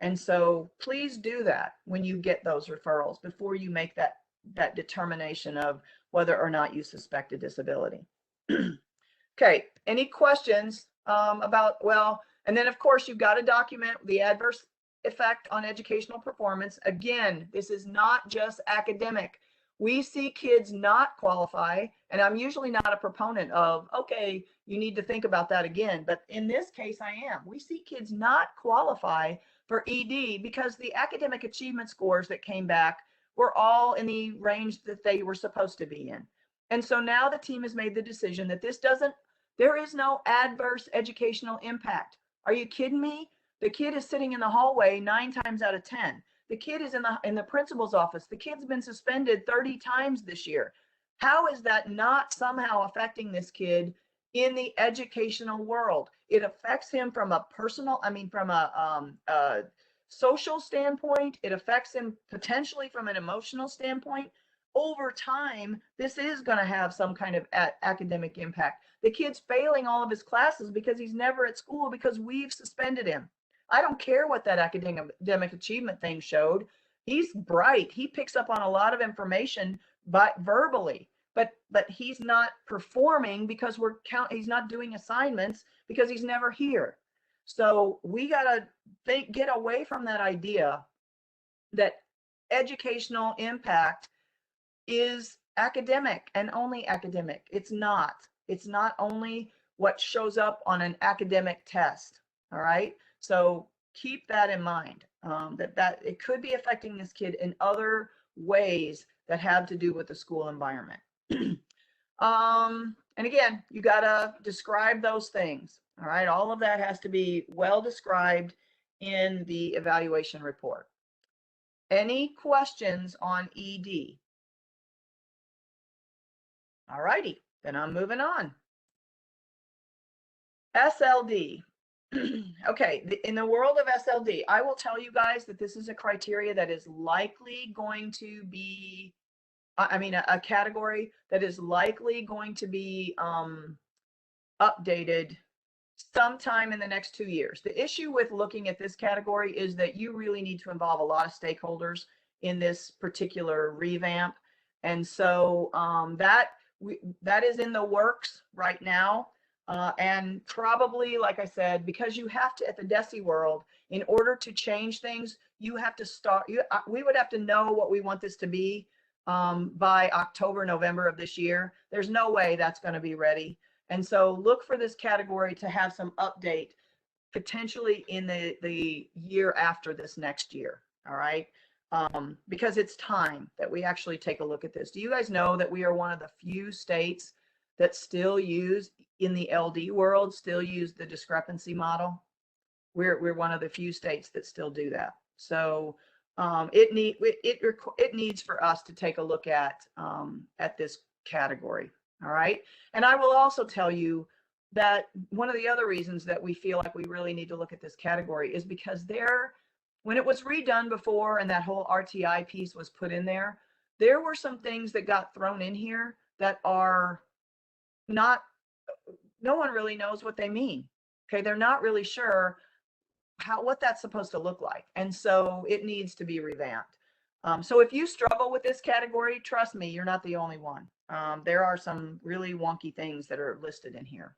And so please do that when you get those referrals before you make that determination of whether or not you suspect a disability. Okay, any questions about, well, and then of course you've got to document the adverse effect on educational performance. Again, this is not just academic. We see kids not qualify, and I'm usually not a proponent of, okay, you need to think about that again. But in this case, I am. We see kids not qualify for ED because the academic achievement scores that came back were all in the range that they were supposed to be in. And so now the team has made the decision that there is no adverse educational impact. Are you kidding me? The kid is sitting in the hallway 9 times out of 10. The kid is in the principal's office. The kid's been suspended 30 times this year. How is that not somehow affecting this kid in the educational world? It affects him from a personal, from a social standpoint. It affects him potentially from an emotional standpoint. Over time, this is going to have some kind of academic impact. The kid's failing all of his classes because he's never at school because we've suspended him. I don't care what that academic achievement thing showed. He's bright. He picks up on a lot of information verbally, but he's not performing because he's not doing assignments because he's never here. So we got to get away from that idea that educational impact is academic and only academic. It's not. It's not only what shows up on an academic test. All right. So keep that in mind, that it could be affecting this kid in other ways that have to do with the school environment. And again, you got to describe those things. All right. All of that has to be well described in the evaluation report. Any questions on ED? All righty, then I'm moving on. SLD. Okay, in the world of SLD, I will tell you guys that this is a criteria that is likely going to be, a category that is likely going to be updated sometime in the next 2 years. The issue with looking at this category is that you really need to involve a lot of stakeholders in this particular revamp. And so that is in the works right now. And probably, like I said, because you have to, at the DESE world, in order to change things, you have to start, we would have to know what we want this to be by October, November of this year. There's no way that's going to be ready. And so look for this category to have some update potentially in the year after this next year. All right. Because it's time that we actually take a look at this. Do you guys know that we are one of the few states that still use, in the LD world, still use the discrepancy model? We're one of the few states that still do that. So it needs for us to take a look at this category. All right. And I will also tell you that one of the other reasons that we feel like we really need to look at this category is because when it was redone before and that whole RTI piece was put in there were some things that got thrown in here that are not, no one really knows what they mean. Okay. They're not really sure what that's supposed to look like. And so it needs to be revamped. So if you struggle with this category, trust me, you're not the only one. There are some really wonky things that are listed in here.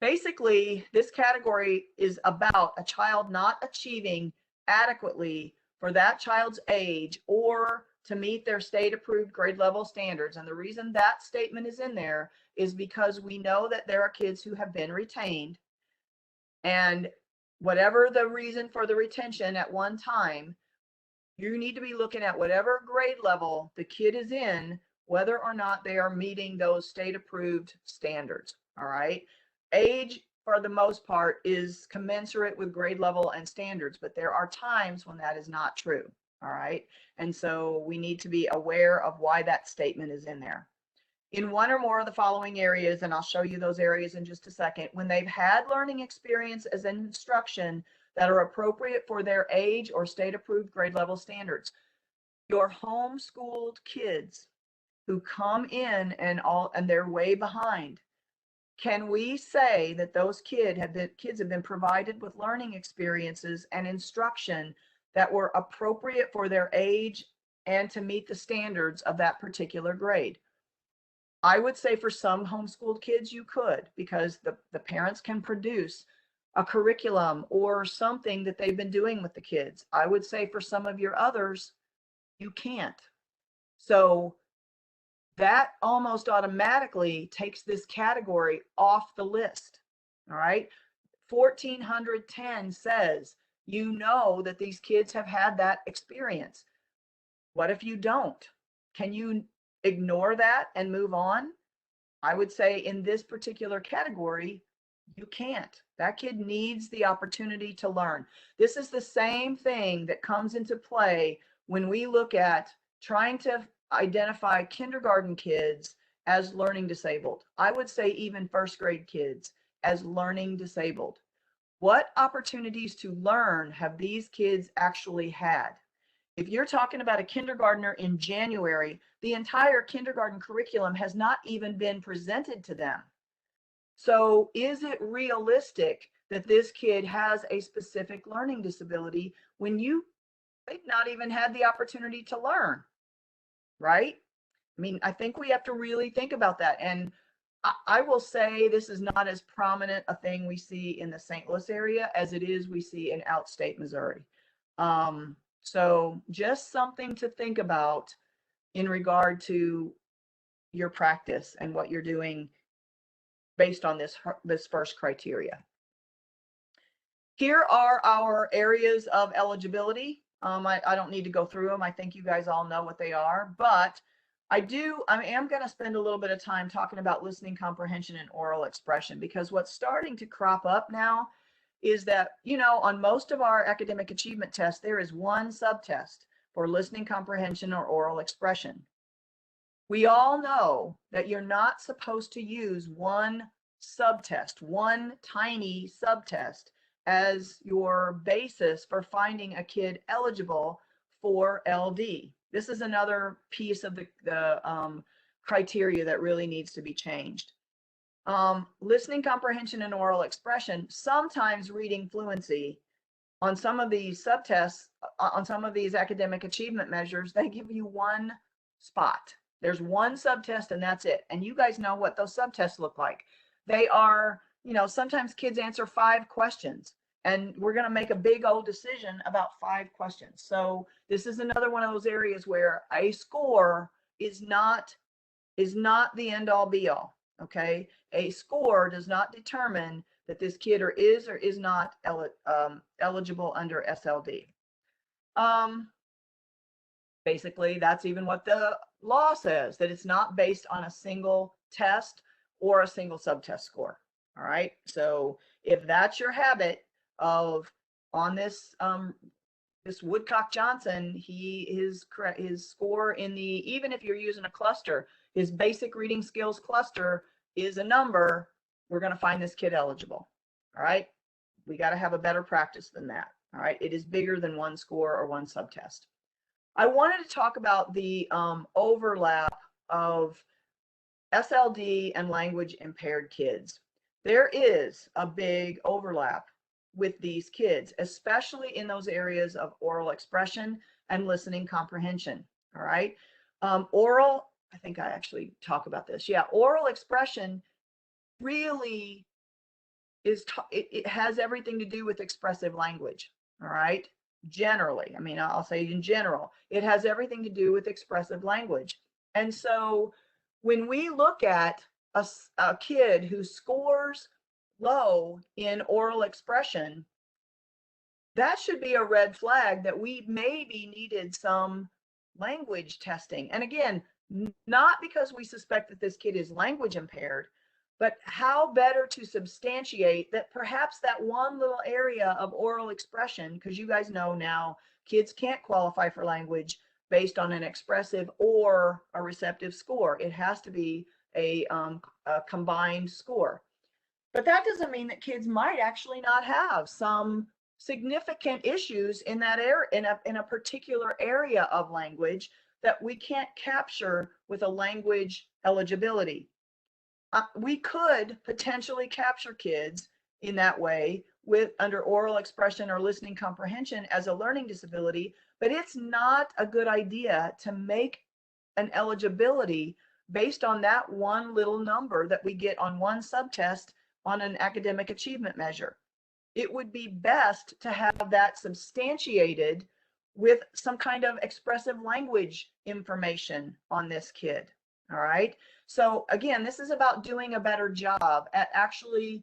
Basically, this category is about a child not achieving adequately for that child's age or to meet their state approved grade level standards. And the reason that statement is in there is because we know that there are kids who have been retained, and whatever the reason for the retention at one time, you need to be looking at whatever grade level the kid is in, whether or not they are meeting those state approved standards. All right. Age, for the most part, is commensurate with grade level and standards, but there are times when that is not true. All right. And so we need to be aware of why that statement is in there. In one or more of the following areas, and I'll show you those areas in just a second, when they've had learning experience as an instruction that are appropriate for their age or state approved grade level standards. Your homeschooled kids who come in and they're way behind, can we say that those kids have been provided with learning experiences and instruction that were appropriate for their age and to meet the standards of that particular grade? I would say for some homeschooled kids, you could, because the parents can produce a curriculum or something that they've been doing with the kids. I would say for some of your others, you can't. So that almost automatically takes this category off the list. All right. 1410 says, you know that these kids have had that experience. What if you don't? Can you ignore that and move on? I would say in this particular category, you can't. That kid needs the opportunity to learn. This is the same thing that comes into play when we look at trying to identify kindergarten kids as learning disabled. I would say even first grade kids as learning disabled. What opportunities to learn have these kids actually had? If you're talking about a kindergartner in January, the entire kindergarten curriculum has not even been presented to them. So is it realistic that this kid has a specific learning disability when they've not even had the opportunity to learn, right? I mean, I think we have to really think about that. And I will say this is not as prominent a thing we see in the St. Louis area as it is we see in outstate Missouri. So just something to think about in regard to your practice and what you're doing based on this first criteria. Here are our areas of eligibility. I don't need to go through them. I think you guys all know what they are, but I am going to spend a little bit of time talking about listening comprehension and oral expression, because what's starting to crop up now is that, on most of our academic achievement tests, there is one subtest for listening comprehension or oral expression. We all know that you're not supposed to use one subtest, one tiny subtest, as your basis for finding a kid eligible for LD. This is another piece of the criteria that really needs to be changed. Listening comprehension and oral expression, sometimes reading fluency. On some of these subtests, on some of these academic achievement measures, they give you one spot. There's one subtest and that's it. And you guys know what those subtests look like. They are, sometimes kids answer 5 questions, and we're going to make a big old decision about 5 questions. So this is another one of those areas where a score is not the end all be all. Okay. A score does not determine that this kid is or is not eligible under SLD. Basically, that's even what the law says, that it's not based on a single test or a single subtest score. All right. So if that's your habit of on this Woodcock Johnson, his score in even if you're using a cluster, his basic reading skills cluster is a number, we're going to find this kid eligible. All right. We got to have a better practice than that. All right. It is bigger than one score or one subtest. I wanted to talk about the overlap of SLD and language impaired kids. There is a big overlap with these kids, especially in those areas of oral expression and listening comprehension. All right. Oral, I think I actually talk about this. Yeah. Oral expression really it has everything to do with expressive language. All right. Generally, I mean, I'll say in general, it has everything to do with expressive language. And so when we look at a kid who scores low in oral expression, that should be a red flag that we maybe needed some language testing. And again, not because we suspect that this kid is language impaired, but how better to substantiate that perhaps that one little area of oral expression, because you guys know now kids can't qualify for language based on an expressive or a receptive score. It has to be a combined score. But that doesn't mean that kids might actually not have some significant issues in that area, in a particular area of language that we can't capture with a language eligibility. We could potentially capture kids in that way under oral expression or listening comprehension as a learning disability, but it's not a good idea to make an eligibility based on that one little number that we get on one subtest on an academic achievement measure. It would be best to have that substantiated with some kind of expressive language information on this kid. All right. So again, this is about doing a better job at actually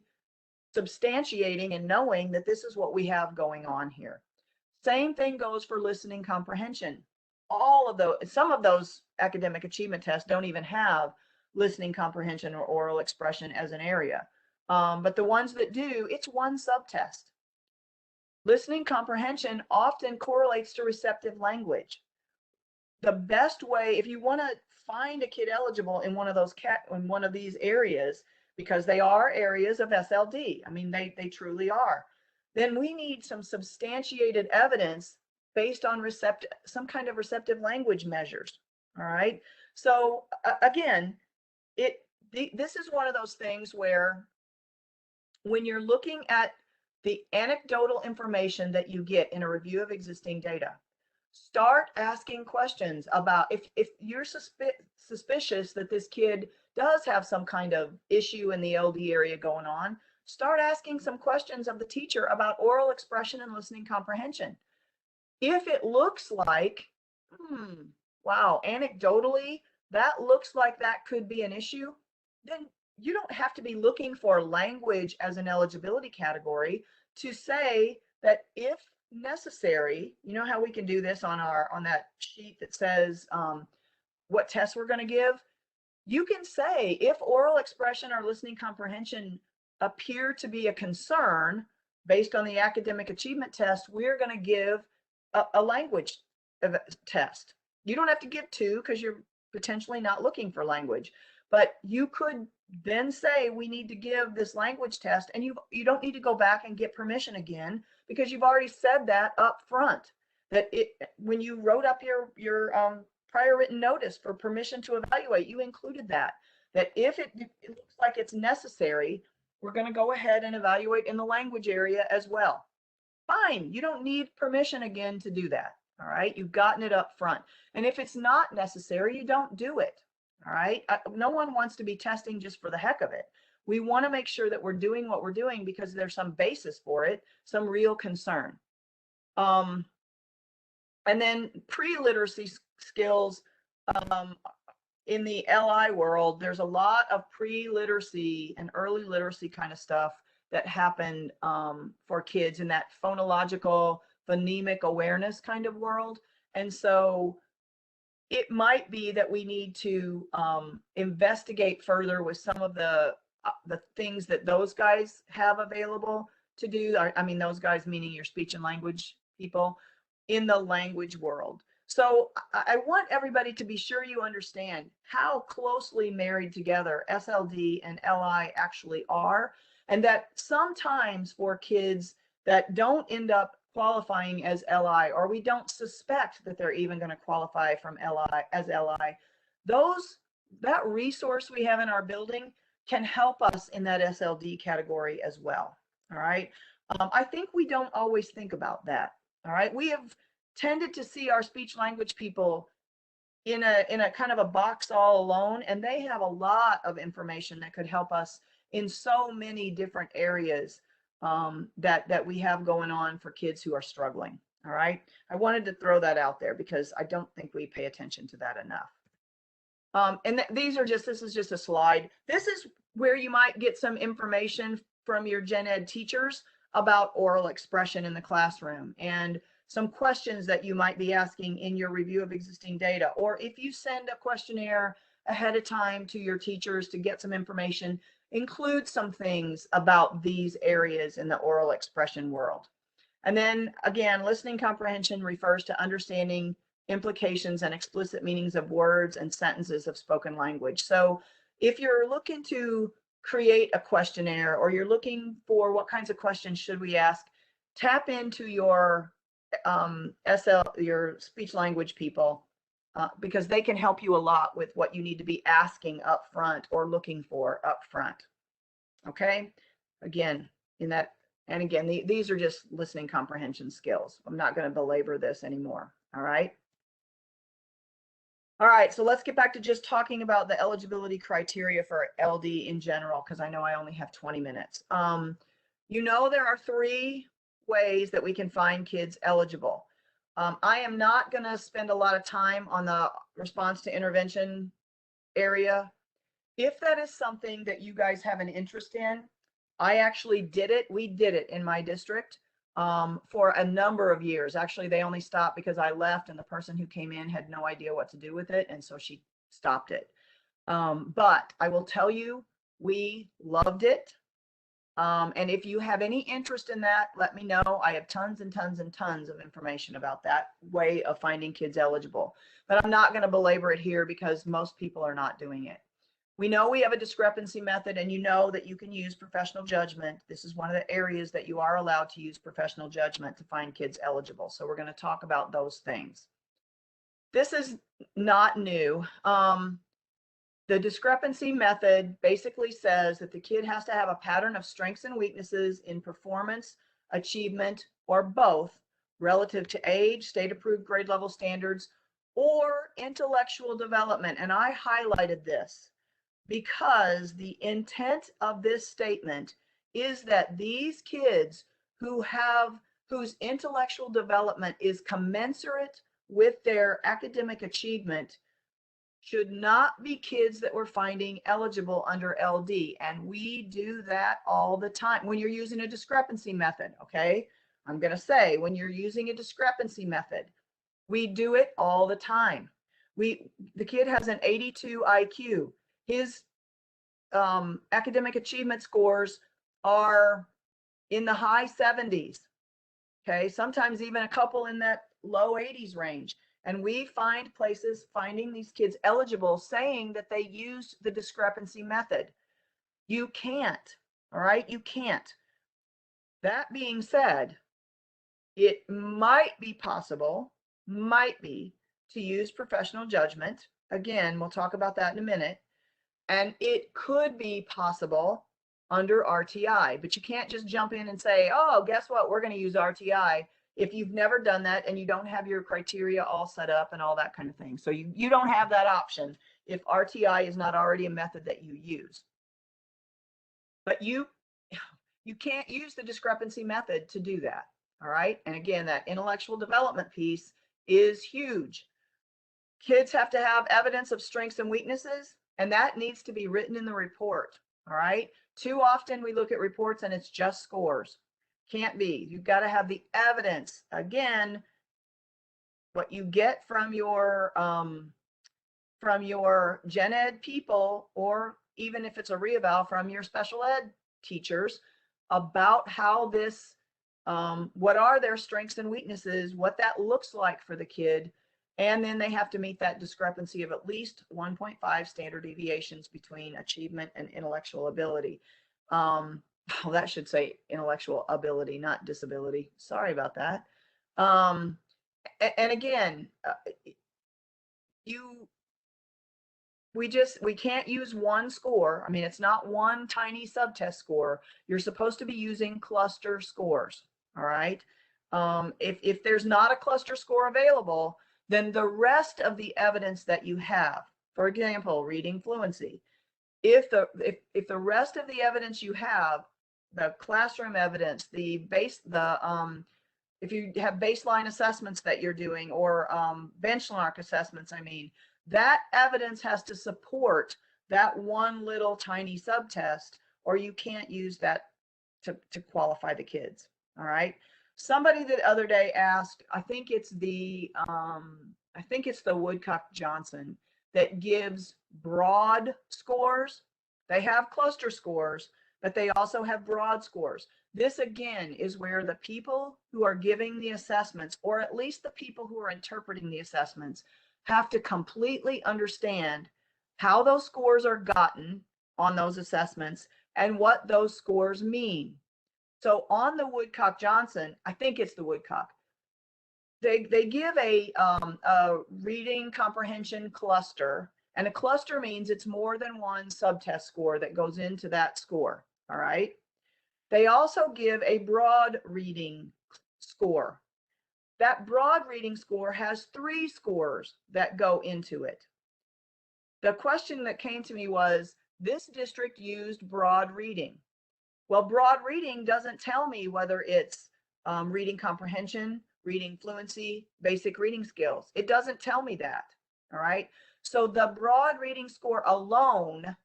substantiating and knowing that this is what we have going on here. Same thing goes for listening comprehension. All of those, some of those academic achievement tests don't even have listening comprehension or oral expression as an area. But the ones that do, it's one subtest. Listening comprehension often correlates to receptive language. The best way, if you want to find a kid eligible in one of those in one of these areas, because they are areas of SLD, I mean, they truly are, then we need some substantiated evidence based on some kind of receptive language measures. All right. So again, this is one of those things where when you're looking at the anecdotal information that you get in a review of existing data, start asking questions about if you're suspicious that this kid does have some kind of issue in the LD area going on, start asking some questions of the teacher about oral expression and listening comprehension. If it looks like, wow, anecdotally, that looks like that could be an issue, then you don't have to be looking for language as an eligibility category to say that if necessary, you know how we can do this on that sheet that says what tests we're going to give? You can say if oral expression or listening comprehension appear to be a concern based on the academic achievement test, we're going to give a language test. You don't have to give two because you're potentially not looking for language, but you could then say we need to give this language test, and you don't need to go back and get permission again because you've already said that up front, that when you wrote up your prior written notice for permission to evaluate, you included that if it looks like it's necessary, we're going to go ahead and evaluate in the language area as well. Fine, you don't need permission again to do that. All right, you've gotten it up front. And if it's not necessary, you don't do it. All right, no one wants to be testing just for the heck of it. We want to make sure that we're doing what we're doing because there's some basis for it, some real concern. And then pre-literacy skills. In the LI world, there's a lot of pre-literacy and early literacy kind of stuff that happened for kids in that phonological, phonemic awareness kind of world. And so it might be that we need to investigate further with some of the things that those guys have available to do. I mean, those guys meaning your speech and language people in the language world. So I want everybody to be sure you understand how closely married together SLD and LI actually are, and that sometimes for kids that don't end up qualifying as LI, or we don't suspect that they're even going to qualify from LI as LI, that resource we have in our building can help us in that SLD category as well. All right. I think we don't always think about that. All right. We have tended to see our speech language people in a kind of a box all alone, and they have a lot of information that could help us in so many different areas that we have going on for kids who are struggling. All right, I wanted to throw that out there because I don't think we pay attention to that enough. And this is just a slide. This is where you might get some information from your gen ed teachers about oral expression in the classroom and some questions that you might be asking in your review of existing data. Or if you send a questionnaire ahead of time to your teachers to get some information, include some things about these areas in the oral expression world. And then again, listening comprehension refers to understanding implications and explicit meanings of words and sentences of spoken language. So if you're looking to create a questionnaire, or you're looking for what kinds of questions should we ask, tap into your your speech language people, because they can help you a lot with what you need to be asking up front or looking for up front. Okay, again, these are just listening comprehension skills. I'm not going to belabor this anymore. All right. All right, so let's get back to just talking about the eligibility criteria for LD in general, because I know I only have 20 minutes. You know, there are 3 ways that we can find kids eligible. I am not going to spend a lot of time on the response to intervention area. If that is something that you guys have an interest in, I actually did it. We did it in my district for a number of years. Actually, they only stopped because I left and the person who came in had no idea what to do with it. And so she stopped it. But I will tell you, we loved it. And if you have any interest in that, let me know. I have tons and tons and tons of information about that way of finding kids eligible. But I'm not going to belabor it here because most people are not doing it. We know we have a discrepancy method, and you know that you can use professional judgment. This is one of the areas that you are allowed to use professional judgment to find kids eligible. So we're going to talk about those things. This is not new. The discrepancy method basically says that the kid has to have a pattern of strengths and weaknesses in performance, achievement, or both relative to age, state-approved grade level standards, or intellectual development. And I highlighted this because the intent of this statement is that these kids whose intellectual development is commensurate with their academic achievement should not be kids that we're finding eligible under LD. And we do that all the time when you're using a discrepancy method. Okay, I'm going to say when you're using a discrepancy method, we do it all the time. The kid has an 82 IQ. His academic achievement scores are in the high 70s. Okay, sometimes even a couple in that low 80s range. And we find places finding these kids eligible saying that they used the discrepancy method. You can't, all right? You can't. That being said, it might be possible, to use professional judgment. Again, we'll talk about that in a minute. And it could be possible under RTI, but you can't just jump in and say, oh, guess what? We're going to use RTI. If you've never done that and you don't have your criteria all set up and all that kind of thing. So you don't have that option if RTI is not already a method that you use. But you can't use the discrepancy method to do that. All right. And again, that intellectual development piece is huge. Kids have to have evidence of strengths and weaknesses, and that needs to be written in the report. All right. Too often we look at reports and it's just scores. Can't be. You've got to have the evidence. Again, what you get from your gen ed people, or even if it's a reeval from your special ed teachers, about how this, what are their strengths and weaknesses, what that looks like for the kid, and then they have to meet that discrepancy of at least 1.5 standard deviations between achievement and intellectual ability. Oh, that should say intellectual ability, not disability. Sorry about that. And again, we can't use one score. I mean, it's not one tiny subtest score. You're supposed to be using cluster scores. All right. If there's not a cluster score available, then the rest of the evidence that you have, for example, reading fluency, if the rest of the evidence you have, the classroom evidence, if you have baseline assessments that you're doing, or benchmark assessments, I mean, that evidence has to support that one little tiny subtest, or you can't use that to qualify the kids. All right. Somebody the other day asked, I think it's the Woodcock-Johnson that gives broad scores. They have cluster scores, but they also have broad scores. This again is where the people who are giving the assessments, or at least the people who are interpreting the assessments, have to completely understand how those scores are gotten on those assessments and what those scores mean. So on the Woodcock-Johnson, I think it's the Woodcock, they give a reading comprehension cluster, and a cluster means it's more than one subtest score that goes into that score. All right. They also give a broad reading score. That broad reading score has 3 scores that go into it. The question that came to me was, this district used broad reading. Well, broad reading doesn't tell me whether it's reading comprehension reading fluency, basic reading skills. It doesn't tell me that, all right? So the broad reading score alone,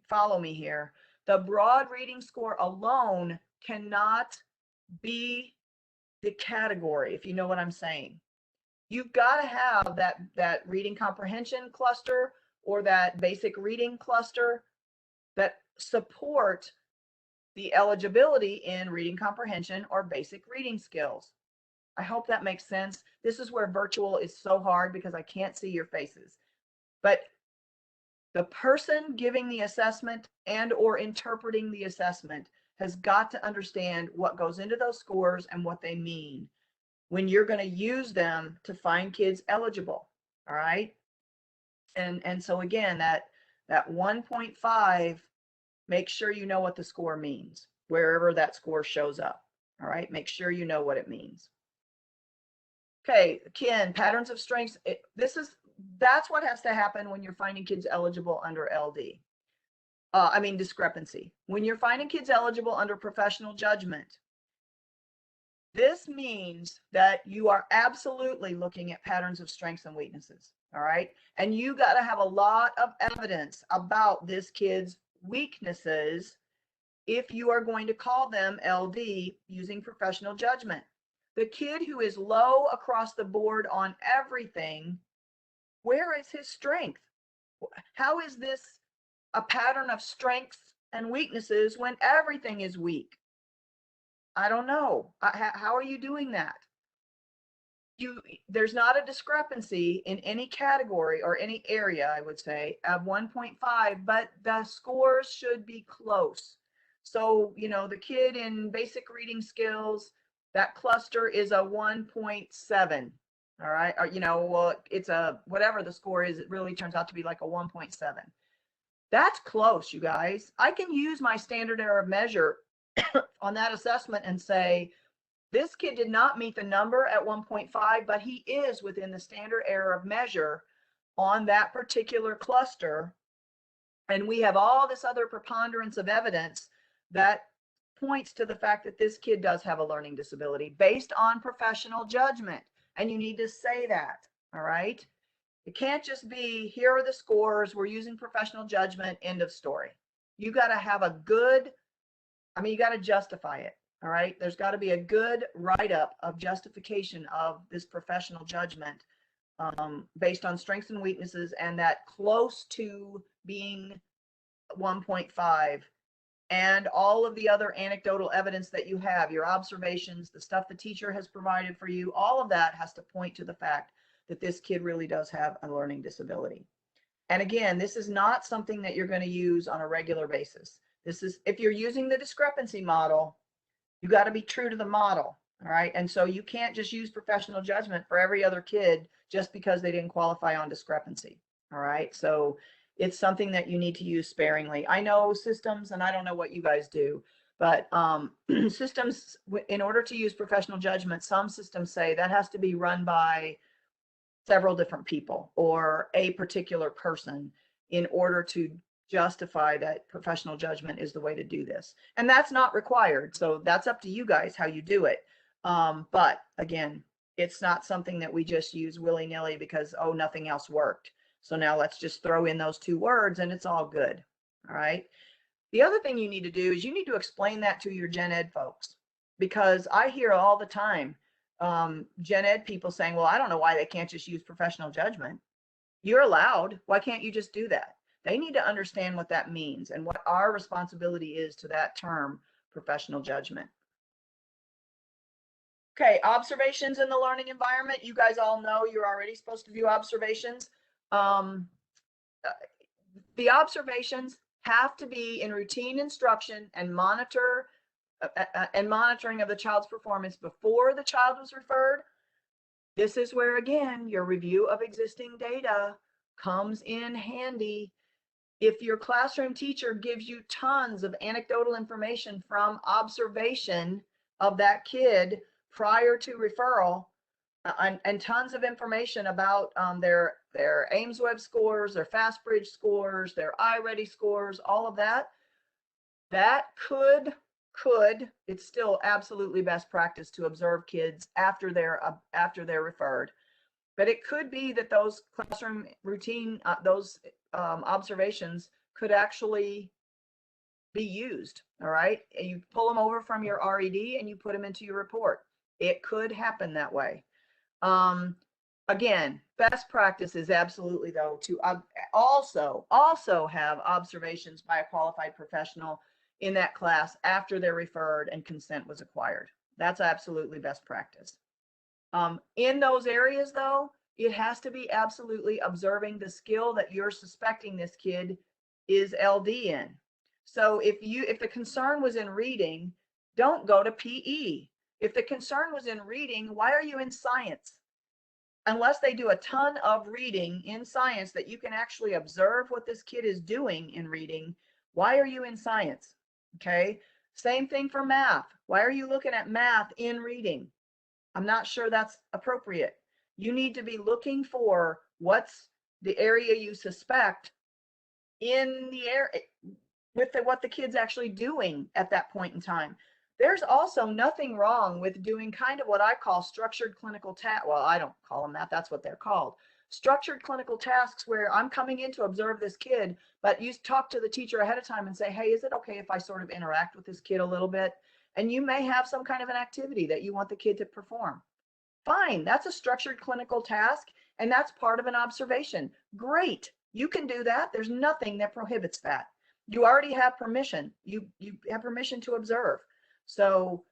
follow me here, the broad reading score alone cannot be the category, if you know what I'm saying. You've got to have that reading comprehension cluster or that basic reading cluster that support the eligibility in reading comprehension or basic reading skills. I hope that makes sense. This is where virtual is so hard because I can't see your faces. But the person giving the assessment and or interpreting the assessment has got to understand what goes into those scores and what they mean when you're going to use them to find kids eligible. All right. And so again, that 1.5, make sure you know what the score means wherever that score shows up. All right. Make sure you know what it means. Okay. Ken, patterns of strengths. That's what has to happen when you're finding kids eligible under LD. Discrepancy. When you're finding kids eligible under professional judgment, this means that you are absolutely looking at patterns of strengths and weaknesses, all right? And you got to have a lot of evidence about this kid's weaknesses if you are going to call them LD using professional judgment. The kid who is low across the board on everything, where is his strength? How is this a pattern of strengths and weaknesses when everything is weak? I don't know. How are you doing that? There's not a discrepancy in any category or any area, I would say, of 1.5, but the scores should be close. So, the kid in basic reading skills, that cluster is a 1.7. All right. Well, it's whatever the score is, it really turns out to be like a 1.7. That's close, you guys. I can use my standard error of measure on that assessment and say, this kid did not meet the number at 1.5, but he is within the standard error of measure on that particular cluster. And we have all this other preponderance of evidence that points to the fact that this kid does have a learning disability based on professional judgment. And you need to say that, all right? It can't just be, here are the scores, we're using professional judgment, end of story. You got to have a good, you got to justify it, all right? There's got to be a good write-up of justification of this professional judgment based on strengths and weaknesses and that close to being 1.5 and all of the other anecdotal evidence that you have, your observations, the stuff the teacher has provided for you, all of that has to point to the fact that this kid really does have a learning disability. And again, this is not something that you're going to use on a regular basis. This is, if you're using the discrepancy model, you got to be true to the model, all right? And so you can't just use professional judgment for every other kid just because they didn't qualify on discrepancy, all right? So it's something that you need to use sparingly. I know systems, and I don't know what you guys do, but systems, in order to use professional judgment, some systems say that has to be run by several different people or a particular person in order to justify that professional judgment is the way to do this. And that's not required. So that's up to you guys how you do it. But again, it's not something that we just use willy-nilly because, oh, nothing else worked. So now let's just throw in those two words and it's all good. All right. The other thing you need to do is you need to explain that to your gen ed folks, because I hear all the time gen ed people saying, well, I don't know why they can't just use professional judgment. You're allowed. Why can't you just do that? They need to understand what that means and what our responsibility is to that term, professional judgment. Okay, observations in the learning environment. You guys all know you're already supposed to view observations. The observations have to be in routine instruction and monitoring of the child's performance before the child was referred. This is where, again, your review of existing data comes in handy. If your classroom teacher gives you tons of anecdotal information from observation of that kid prior to referral, and tons of information about their Ames Web scores, their FastBridge scores, their iReady scores, all of that, that could it's still absolutely best practice to observe kids after they're referred. But it could be that those classroom routine, those observations could actually be used. All right. And you pull them over from your RED and you put them into your report. It could happen that way. Again, best practice is absolutely, though, to also have observations by a qualified professional in that class after they're referred and consent was acquired. That's absolutely best practice. In those areas, though, it has to be absolutely observing the skill that you're suspecting this kid is LD in. So if the concern was in reading, don't go to PE. If the concern was in reading, why are you in science? Unless they do a ton of reading in science that you can actually observe what this kid is doing in reading, why are you in science? Okay. Same thing for math. Why are you looking at math in reading? I'm not sure that's appropriate. You need to be looking for what's the area you suspect in the area with what the kid's actually doing at that point in time. There's also nothing wrong with doing kind of what I call structured clinical tasks. Well, I don't call them that. That's what they're called. Structured clinical tasks where I'm coming in to observe this kid, but you talk to the teacher ahead of time and say, hey, is it okay if I sort of interact with this kid a little bit? And you may have some kind of an activity that you want the kid to perform. Fine, that's a structured clinical task, and that's part of an observation. Great, you can do that. There's nothing that prohibits that. You already have permission. You have permission to observe. So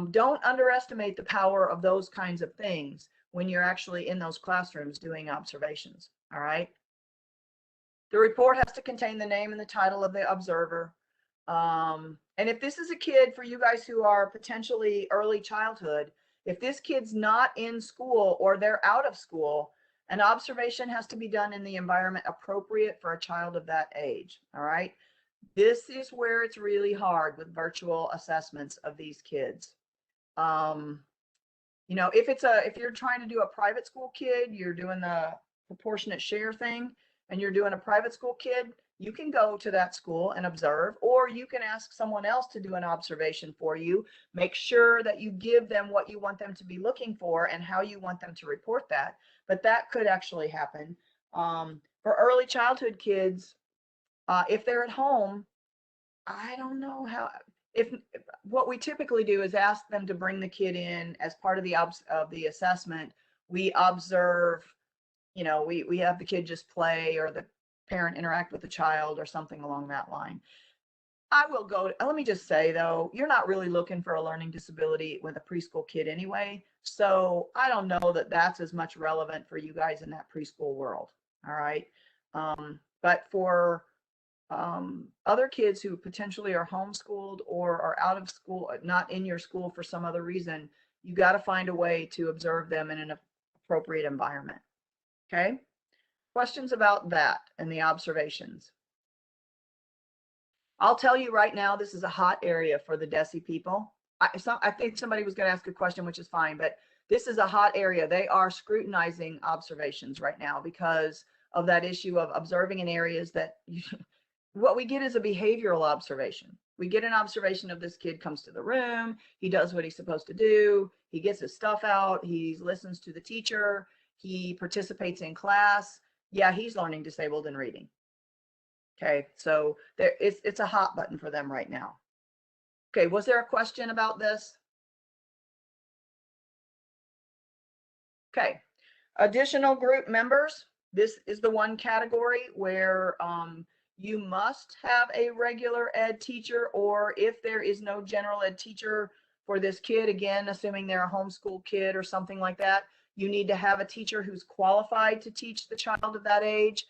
don't underestimate the power of those kinds of things when you're actually in those classrooms doing observations. All right. The report has to contain the name and the title of the observer. And if this is a kid, for you guys who are potentially early childhood, if this kid's not in school or they're out of school, an observation has to be done in the environment appropriate for a child of that age. All right. This is where it's really hard with virtual assessments of these kids. You know, if you're trying to do a private school kid, you're doing the proportionate share thing, and you're doing a private school kid, you can go to that school and observe, or you can ask someone else to do an observation for you. Make sure that you give them what you want them to be looking for and how you want them to report that. But that could actually happen. For early childhood kids, if they're at home, I don't know how, if what we typically do is ask them to bring the kid in as part of the assessment. We observe, you know, we have the kid just play or the parent interact with the child or something along that line. Let me just say though, you're not really looking for a learning disability with a preschool kid anyway. So I don't know that that's as much relevant for you guys in that preschool world. All right. But for other kids who potentially are homeschooled or are out of school, not in your school for some other reason, you got to find a way to observe them in an appropriate environment. Okay. Questions about that and the observations? I'll tell you right now, this is a hot area for the DESE people. I think somebody was going to ask a question, which is fine, but this is a hot area. They are scrutinizing observations right now because of that issue of observing in areas that what we get is a behavioral observation. We get an observation of this kid comes to the room, he does what he's supposed to do, he gets his stuff out, he listens to the teacher, he participates in class. Yeah, he's learning disabled and reading. Okay, so it's a hot button for them right now. Okay, was there a question about this? Okay, additional group members. This is the one category where you must have a regular ed teacher, or if there is no general ed teacher for this kid, again, assuming they're a homeschool kid or something like that, you need to have a teacher who's qualified to teach the child of that age.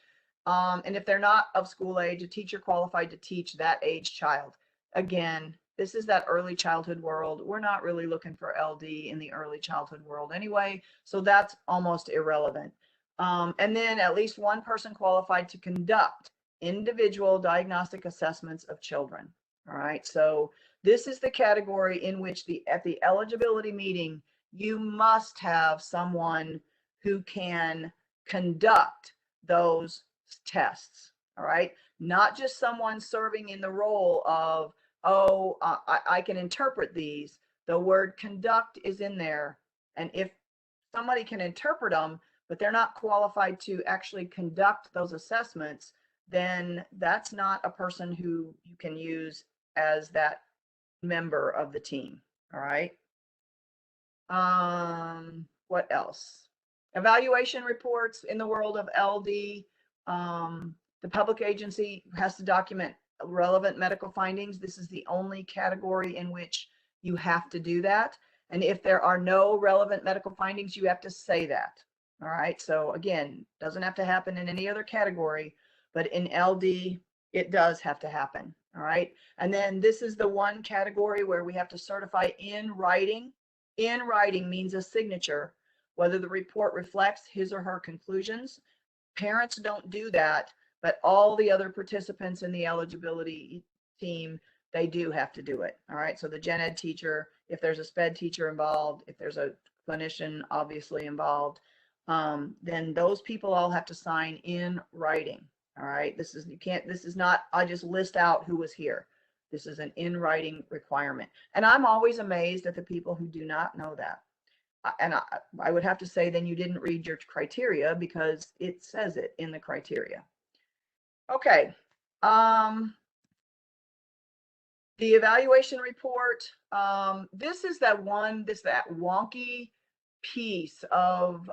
And if they're not of school age, a teacher qualified to teach that age child. Again, this is that early childhood world. We're not really looking for LD in the early childhood world anyway, so that's almost irrelevant. And then at least one person qualified to conduct individual diagnostic assessments of children. All right, so this is the category in which at the eligibility meeting, you must have someone who can conduct those tests. All right, not just someone serving in the role of oh, I can interpret these. The word conduct is in there. And if somebody can interpret them, but they're not qualified to actually conduct those assessments, then that's not a person who you can use as that member of the team. All right. What else? Evaluation reports in the world of LD. The public agency has to document relevant medical findings. This is the only category in which you have to do that. And if there are no relevant medical findings, you have to say that. All right. So again, doesn't have to happen in any other category, but in LD, it does have to happen. All right. And then this is the one category where we have to certify in writing. In writing means a signature, whether the report reflects his or her conclusions. Parents don't do that, but all the other participants in the eligibility team, they do have to do it. All right. So the gen ed teacher, if there's a sped teacher involved, if there's a clinician obviously involved, then those people all have to sign in writing. All right. This is not, I just list out who was here. This is an in writing requirement. And I'm always amazed at the people who do not know that. And I would have to say, then you didn't read your criteria, because it says it in the criteria. Okay. The evaluation report, this is that wonky piece of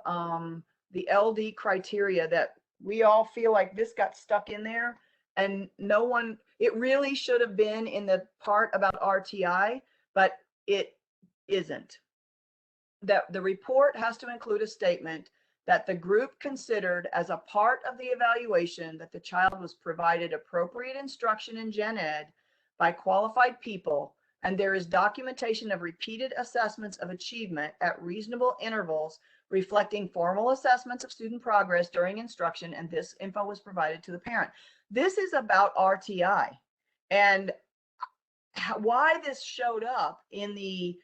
the LD criteria that we all feel like this got stuck in there, and no one, it really should have been in the part about RTI, but it isn't. That the report has to include a statement that the group considered as a part of the evaluation that the child was provided appropriate instruction in gen ed by qualified people, and there is documentation of repeated assessments of achievement at reasonable intervals reflecting formal assessments of student progress during instruction, and this info was provided to the parent. This is about RTI, and why this showed up in the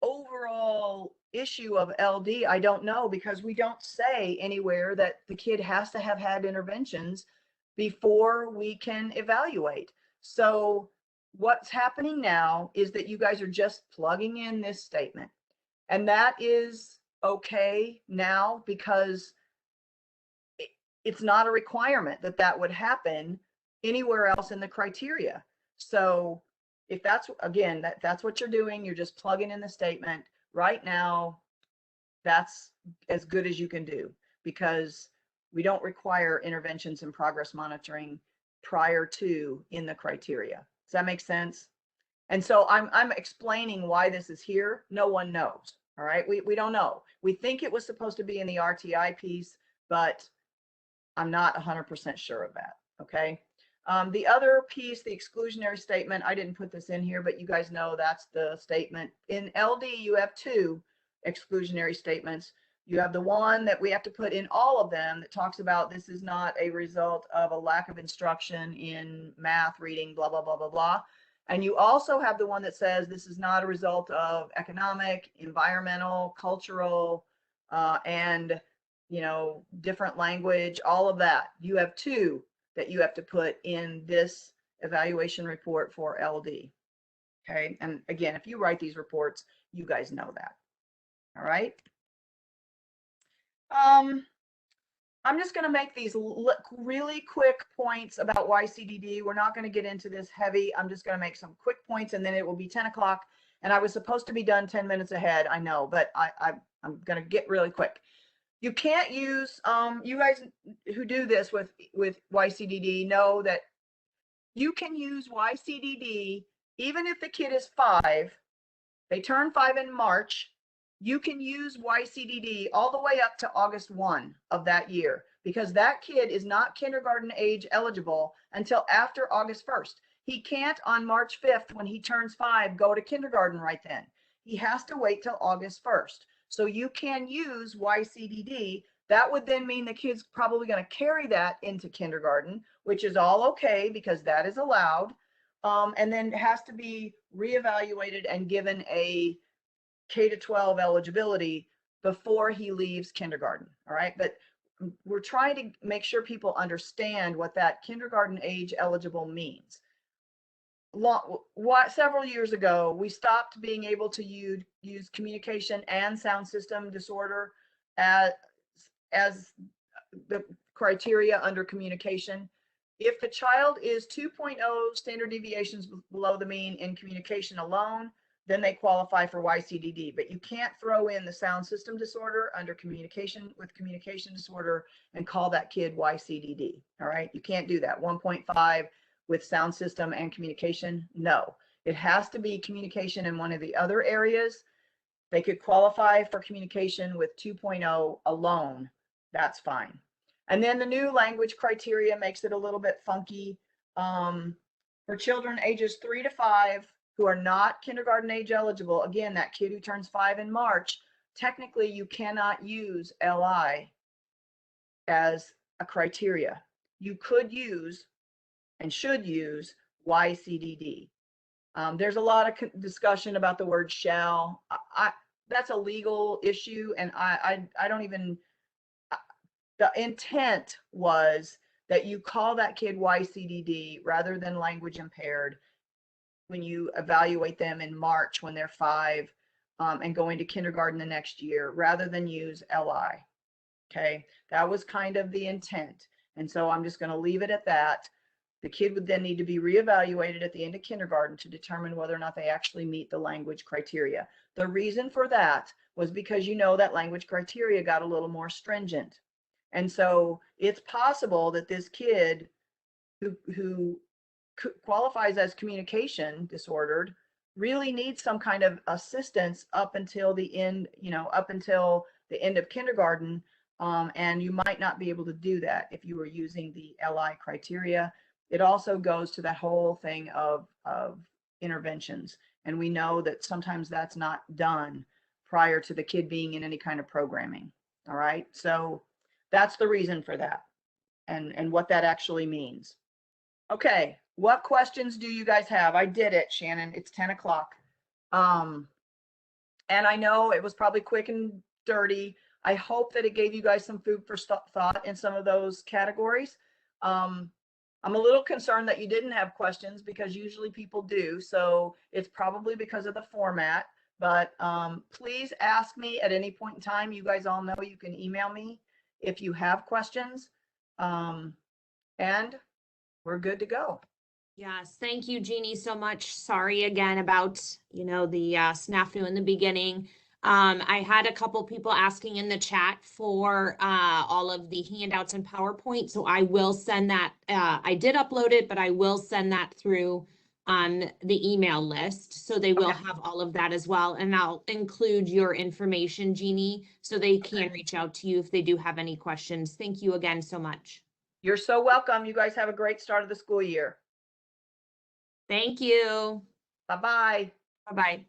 overall issue of LD, I don't know, because we don't say anywhere that the kid has to have had interventions before we can evaluate. So what's happening now is that you guys are just plugging in this statement, and that is okay now, because it's not a requirement that that would happen anywhere else in the criteria. So if that's, again, that's what you're doing, you're just plugging in the statement right now, that's as good as you can do, because we don't require interventions and progress monitoring prior to in the criteria. Does that make sense? And so I'm explaining why this is here. No one knows. All right. We don't know. We think it was supposed to be in the RTI piece, but I'm not 100% sure of that. Okay. The other piece, the exclusionary statement, I didn't put this in here, but you guys know that's the statement. In LD, you have two exclusionary statements. You have the one that we have to put in all of them that talks about this is not a result of a lack of instruction in math, reading, blah, blah, blah, blah, blah. And you also have the one that says this is not a result of economic, environmental, cultural, and, you know, different language, all of that. You have two that you have to put in this evaluation report for LD. Okay. And again, if you write these reports, you guys know that. All right. I'm just going to make these really quick points about YCDD. We're not going to get into this heavy. I'm just going to make some quick points, and then it will be 10 o'clock. And I was supposed to be done 10 minutes ahead. I know, but I'm going to get really quick. You can't use, you guys who do this with YCDD know that you can use YCDD even if the kid is 5, they turn 5 in March, you can use YCDD all the way up to August 1 of that year, because that kid is not kindergarten age eligible until after August 1st. He can't on March 5th, when he turns 5, go to kindergarten right then. He has to wait till August 1st. So you can use YCDD. That would then mean the kid's probably going to carry that into kindergarten, which is all okay because that is allowed. And then it has to be reevaluated and given a K-12 eligibility before he leaves kindergarten. All right. But we're trying to make sure people understand what that kindergarten age eligible means. several years ago, we stopped being able to use communication and sound system disorder as the criteria under communication. If the child is 2.0 standard deviations below the mean in communication alone, then they qualify for YCDD. But you can't throw in the sound system disorder under communication with communication disorder and call that kid YCDD. All right, you can't do that. 1.5 with sound system and communication, no. It has to be communication in one of the other areas. They could qualify for communication with 2.0 alone. That's fine. And then the new language criteria makes it a little bit funky. For children ages 3 to 5 who are not kindergarten age eligible, again, that kid who turns 5 in March, technically you cannot use LI as a criteria. You could use and should use YCDD. There's a lot of discussion about the word shall. That's a legal issue, and I don't even, the intent was that you call that kid YCDD rather than language impaired when you evaluate them in March when they're 5 and going to kindergarten the next year, rather than use LI. Okay, that was kind of the intent. And so I'm just going to leave it at that. The kid would then need to be reevaluated at the end of kindergarten to determine whether or not they actually meet the language criteria. The reason for that was because, you know, that language criteria got a little more stringent. And so it's possible that this kid who qualifies as communication disordered really needs some kind of assistance up until the end, you know, up until the end of kindergarten. And you might not be able to do that if you were using the LI criteria. It also goes to that whole thing of interventions. And we know that sometimes that's not done prior to the kid being in any kind of programming. All right. So that's the reason for that and what that actually means. Okay. What questions do you guys have? I did it, Shannon. It's 10 o'clock. And I know it was probably quick and dirty. I hope that it gave you guys some food for thought in some of those categories. I'm a little concerned that you didn't have questions because usually people do. So it's probably because of the format, but please ask me at any point in time. You guys all know you can email me if you have questions, and we're good to go. Yes, thank you, Jeannie, so much. Sorry again about, you know, the snafu in the beginning. I had a couple people asking in the chat for all of the handouts and PowerPoint, so I will send that. I did upload it, but I will send that through on the email list, so they will have all of that as well. And I'll include your information, Jeannie, so they can reach out to you if they do have any questions. Thank you again so much. You're so welcome. You guys have a great start of the school year. Thank you. Bye-bye. Bye-bye.